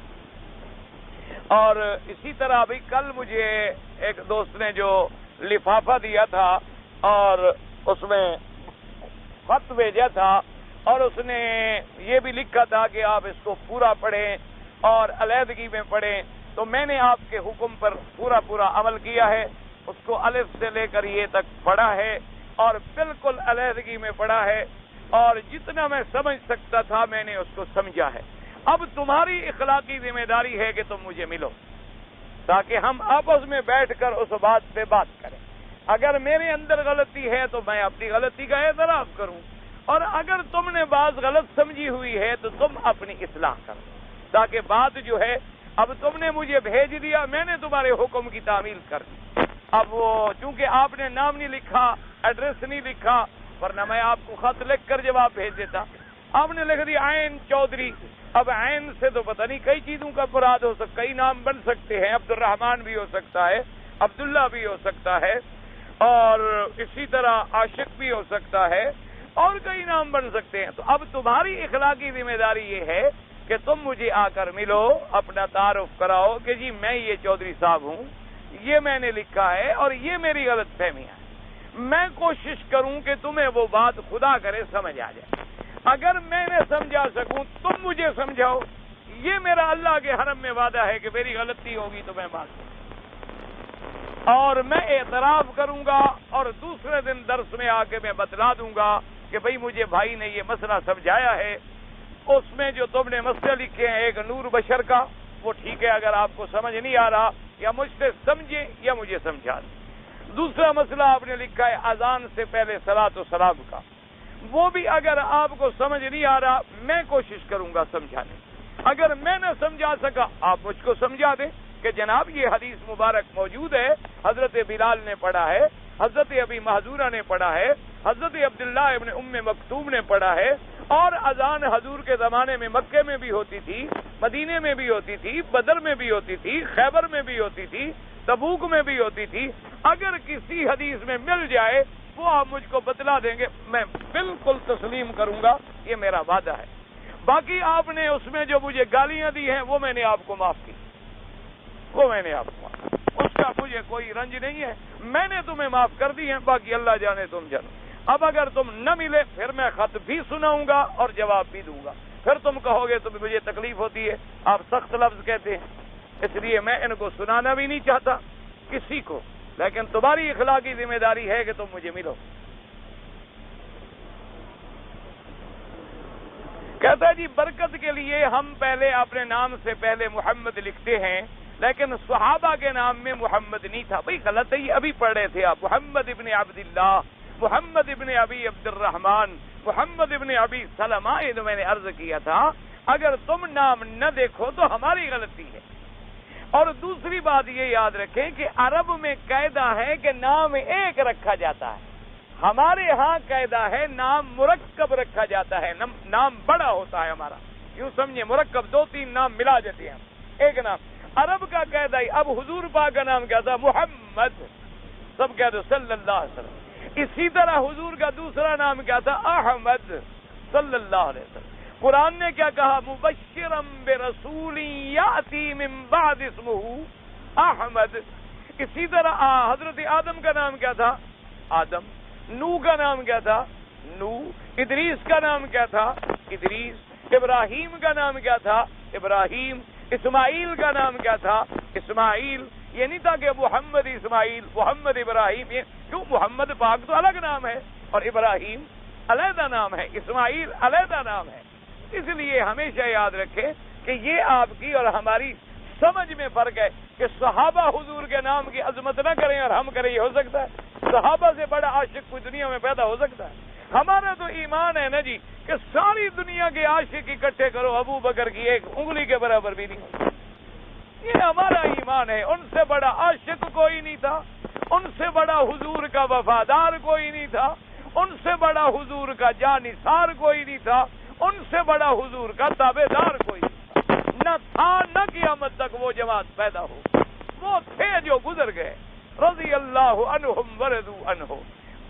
اور اسی طرح ابھی کل مجھے ایک دوست نے جو لفافہ دیا تھا اور اس میں خط بھیجا تھا اور اس نے یہ بھی لکھا تھا کہ آپ اس کو پورا پڑھیں اور علیحدگی میں پڑھیں، تو میں نے آپ کے حکم پر پورا عمل کیا ہے. اس کو الف سے لے کر یہ تک پڑھا ہے اور بالکل علیحدگی میں پڑھا ہے اور جتنا میں سمجھ سکتا تھا میں نے اس کو سمجھا ہے. اب تمہاری اخلاقی ذمہ داری ہے کہ تم مجھے ملو تاکہ ہم آپس میں بیٹھ کر اس بات پہ بات کریں. اگر میرے اندر غلطی ہے تو میں اپنی غلطی کا اعتراف کروں اور اگر تم نے بات غلط سمجھی ہوئی ہے تو تم اپنی اصلاح کرو تاکہ بات جو ہے اب تم نے مجھے بھیج دیا میں نے تمہارے حکم کی تعمیل کر دی. اب وہ چونکہ آپ نے نام نہیں لکھا ایڈریس نہیں لکھا ورنہ میں آپ کو خط لکھ کر جواب بھیج دیتا. آپ نے لکھ دیا عین چودھری. اب عین سے تو پتہ نہیں کئی چیزوں کا مراد ہو سکتا، کئی نام بن سکتے ہیں. عبد الرحمن بھی ہو سکتا ہے، عبداللہ بھی ہو سکتا ہے اور اسی طرح عاشق بھی ہو سکتا ہے اور کئی نام بن سکتے ہیں. تو اب تمہاری اخلاقی ذمہ داری یہ ہے کہ تم مجھے آ کر ملو، اپنا تعارف کراؤ کہ جی میں یہ چودھری صاحب ہوں، یہ میں نے لکھا ہے اور یہ میری غلط فہمیاں. میں کوشش کروں کہ تمہیں وہ بات خدا کرے سمجھ آ جائے. اگر میں نے سمجھا سکوں تم مجھے سمجھاؤ. یہ میرا اللہ کے حرم میں وعدہ ہے کہ میری غلطی ہوگی تو میں معاف کروں اور میں اعتراف کروں گا اور دوسرے دن درس میں آ کے میں بتلا دوں گا کہ بھئی مجھے بھائی نے یہ مسئلہ سمجھایا ہے. اس میں جو تم نے مسئلے لکھے ہیں ایک نور بشر کا وہ ٹھیک ہے اگر آپ کو سمجھ نہیں آ رہا یا مجھ سے سمجھے یا مجھے سمجھا دیں. دوسرا مسئلہ آپ نے لکھا ہے اذان سے پہلے صلاۃ و سلام کا، وہ بھی اگر آپ کو سمجھ نہیں آ رہا میں کوشش کروں گا سمجھانے. اگر میں نہ سمجھا سکا آپ مجھ کو سمجھا دیں کہ جناب یہ حدیث مبارک موجود ہے، حضرت بلال نے پڑھا ہے، حضرت ابی محذورہ نے پڑھا ہے، حضرت عبداللہ ابن ام مکتوم نے پڑھا ہے اور اذان حضور کے زمانے میں مکے میں بھی ہوتی تھی، مدینے میں بھی ہوتی تھی، بدر میں بھی ہوتی تھی، خیبر میں بھی ہوتی تھی، تبوک میں بھی ہوتی تھی. اگر کسی حدیث میں مل جائے وہ آپ مجھ کو بتلا دیں گے میں بالکل تسلیم کروں گا، یہ میرا وعدہ ہے. باقی آپ نے اس میں جو مجھے گالیاں دی ہیں وہ میں نے آپ کو معاف کی، وہ میں نے آپ کو معاف کی، اس کا مجھے کوئی رنج نہیں ہے. میں نے تمہیں معاف کر دی ہیں، باقی اللہ جانے تم جانو. اب اگر تم نہ ملے پھر میں خط بھی سناؤں گا اور جواب بھی دوں گا. پھر تم کہو گے تمہیں مجھے تکلیف ہوتی ہے، آپ سخت لفظ کہتے ہیں، اس لیے میں ان کو سنانا بھی نہیں چاہتا کسی کو. لیکن تمہاری اخلاقی ذمہ داری ہے کہ تم مجھے ملو. کہتا ہے جی برکت کے لیے ہم پہلے اپنے نام سے پہلے محمد لکھتے ہیں لیکن صحابہ کے نام میں محمد نہیں تھا. بھئی غلط ہے، یہ ابھی پڑھ رہے تھے آپ، محمد ابن عبداللہ، محمد ابن ابی عبد الرحمن، محمد ابن ابی سلمہ. یہ تو میں نے عرض کیا تھا اگر تم نام نہ دیکھو تو ہماری غلطی ہے. اور دوسری بات یہ یاد رکھیں کہ عرب میں قاعدہ ہے کہ نام ایک رکھا جاتا ہے، ہمارے ہاں قاعدہ ہے نام مرکب رکھا جاتا ہے، نام بڑا ہوتا ہے ہمارا. یوں سمجھے مرکب دو تین نام ملا دیتے ہیں ایک نام. عرب کا قاعدہ ہی. اب حضور پاک کا نام کیا تھا؟ محمد. سب کہہ دو صلی اللہ علیہ وسلم. اسی طرح حضور کا دوسرا نام کیا تھا؟ احمد صلی اللہ علیہ وسلم. قرآن نے کیا کہا؟ مبشرم برسول یاتی من بعد اسمہ احمد. اسی طرح حضرت آدم کا نام کیا تھا؟ آدم. نو کا نام کیا تھا؟ نو. ادریس کا نام کیا تھا؟ ادریس. ابراہیم کا نام کیا تھا؟ ابراہیم. اسماعیل کا نام کیا تھا؟ اسماعیل. یہ نہیں تھا کہ محمد اسماعیل، محمد ابراہیم. یہ کیوں؟ محمد پاک تو الگ نام ہے اور ابراہیم علیحدہ نام ہے، اسماعیل علیحدہ نام ہے. اس لیے ہمیشہ یاد رکھیں کہ یہ آپ کی اور ہماری سمجھ میں فرق ہے کہ صحابہ حضور کے نام کی عظمت نہ کریں اور ہم کریں. یہ ہو سکتا ہے؟ صحابہ سے بڑا عاشق کوئی دنیا میں پیدا ہو سکتا ہے؟ ہمارا تو ایمان ایمان ہے نا جی کہ ساری دنیا کے عاشق اکٹھے کرو، ابو بکر کی ایک انگلی کے برابر بھی نہیں. یہ ہمارا ایمان ہے. ان سے بڑا عاشق کوئی نہیں تھا، ان سے بڑا حضور کا وفادار کوئی نہیں تھا، ان سے بڑا حضور کا جانثار کوئی نہیں تھا، ان سے بڑا حضور کا تابع دار کوئی نہیں تھا. نہ تھا نہ قیامت تک وہ جماعت پیدا ہو. وہ تھے جو گزر گئے، رضی اللہ عنہم ورضوا عنہ.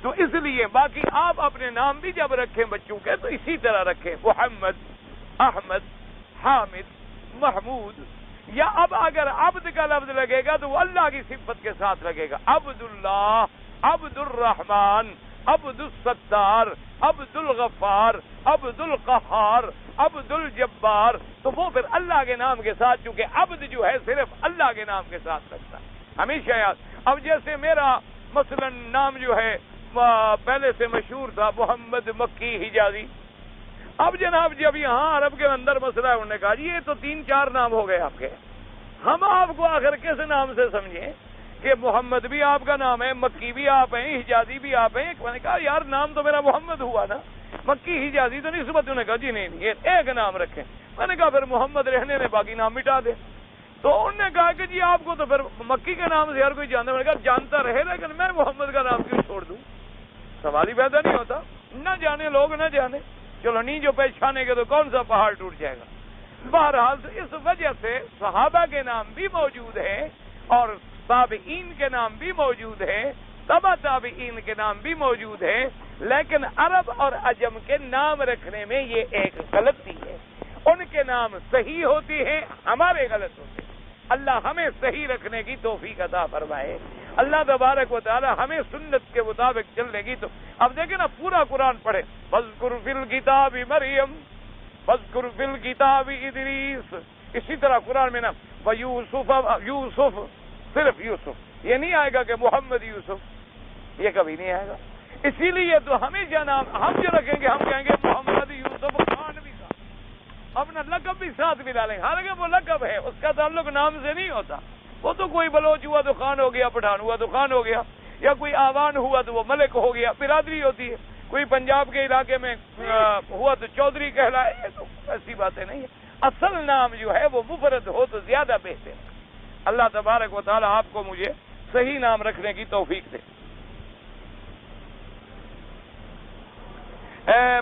تو اس لیے باقی آپ اپنے نام بھی جب رکھیں بچوں کے تو اسی طرح رکھیں، محمد، احمد، حامد، محمود. یا اب اگر عبد کا لفظ لگے گا تو وہ اللہ کی صفت کے ساتھ لگے گا. عبداللہ، عبد الرحمن، عبد الستار، عبد الغفار، عبد القہار، عبد الجبار. تو وہ پھر اللہ کے نام کے ساتھ، چونکہ عبد جو ہے صرف اللہ کے نام کے ساتھ لگتا ہے ہمیشہ یاد. اب جیسے میرا مثلا نام جو ہے پہلے سے مشہور تھا محمد مکی حجازی. اب جناب جب یہاں عرب کے اندر مسئلہ ہے، انہوں نے کہا جی یہ تو 3-4 نام ہو گئے آپ کے، ہم آپ کو آخر کس نام سے سمجھیں کہ محمد بھی آپ کا نام ہے، مکی بھی آپ ہیں، حجازی بھی آپ ہیں. میں نے کہا یار نام تو میرا محمد ہوا نا، مکی حجازی تو نہیں سمجھ. انہوں نے کہا جی نہیں یہ ایک نام رکھیں. میں نے کہا پھر محمد رہنے میں باقی نام مٹا دے. تو انہوں نے کہا کہ جی آپ کو تو پھر مکی کے نام سے ہر کوئی جانتا. میں نے کہا جانتا رہے لیکن میں محمد کا نام کیوں چھوڑ دوں؟ سوال ہی پیدا نہیں ہوتا. نہ جانے لوگ نہ جانے، چلو نہیں جو پہچانے گے تو کون سا پہاڑ ٹوٹ جائے گا. بہرحال تو اس وجہ سے صحابہ کے نام بھی موجود ہیں اور تابعین کے نام بھی موجود ہیں، تبع تابعین کے نام بھی موجود ہیں. لیکن عرب اور عجم کے نام رکھنے میں یہ ایک غلطی ہے. ان کے نام صحیح ہوتی ہیں، ہمارے غلط ہوتے ہیں. اللہ ہمیں صحیح رکھنے کی توفیق عطا فرمائے. اللہ تبارک و تعالی ہمیں سنت کے مطابق چلنے کی. تو اب دیکھیں نا پورا قرآن پڑھے، وَاذْكُرْ فِي الْكِتَابِ مریم، وَاذْكُرْ فِي الْكِتَابِ ادریس. اسی طرح قرآن میں نا یوسف، صرف یوسف. یہ نہیں آئے گا کہ محمد یوسف، یہ کبھی نہیں آئے گا. اسی لیے تو ہمیشہ نام ہم جو رکھیں گے ہم کہیں گے محمد یوسف خان بھی ساتھ، اپنا لقب بھی ساتھ بھی ڈالیں. حالانکہ وہ لقب ہے، اس کا تعلق نام سے نہیں ہوتا. وہ تو کوئی بلوچ ہوا تو خان ہو گیا، پٹھان ہوا تو خان ہو گیا، یا کوئی آوان ہوا تو وہ ملک ہو گیا. برادری ہوتی ہے. کوئی پنجاب کے علاقے میں ہوا تو چودھری کہلائے. یہ تو ایسی باتیں نہیں ہیں. اصل نام جو ہے وہ مفرد ہو تو زیادہ بہتر ہے. اللہ تبارک و تعالی آپ کو مجھے صحیح نام رکھنے کی توفیق دے.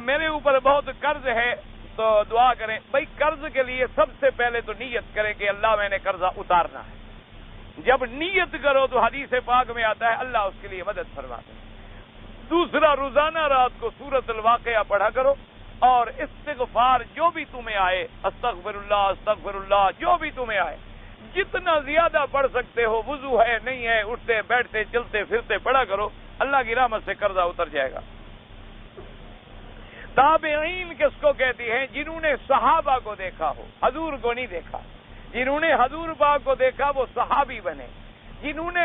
میرے اوپر بہت قرض ہے تو دعا کریں. بھائی قرض کے لیے سب سے پہلے تو نیت کریں کہ اللہ میں نے قرضہ اتارنا ہے. جب نیت کرو تو حدیث پاک میں آتا ہے اللہ اس کے لیے مدد فرماتے ہیں. دوسرا، روزانہ رات کو سورۃ الواقعہ پڑھا کرو اور استغفار جو بھی تمہیں آئے، استغفر اللہ جو بھی تمہیں آئے جتنا زیادہ پڑھ سکتے ہو. وضو ہے نہیں ہے، اٹھتے بیٹھتے چلتے پھرتے پڑھا کرو. اللہ کی رحمت سے قرضہ اتر جائے گا. تابعین کس کو کہتی ہیں؟ جنہوں نے صحابہ کو دیکھا ہو، حضور کو نہیں دیکھا. جنہوں نے حضور پاک کو دیکھا وہ صحابی بنے. جنہوں نے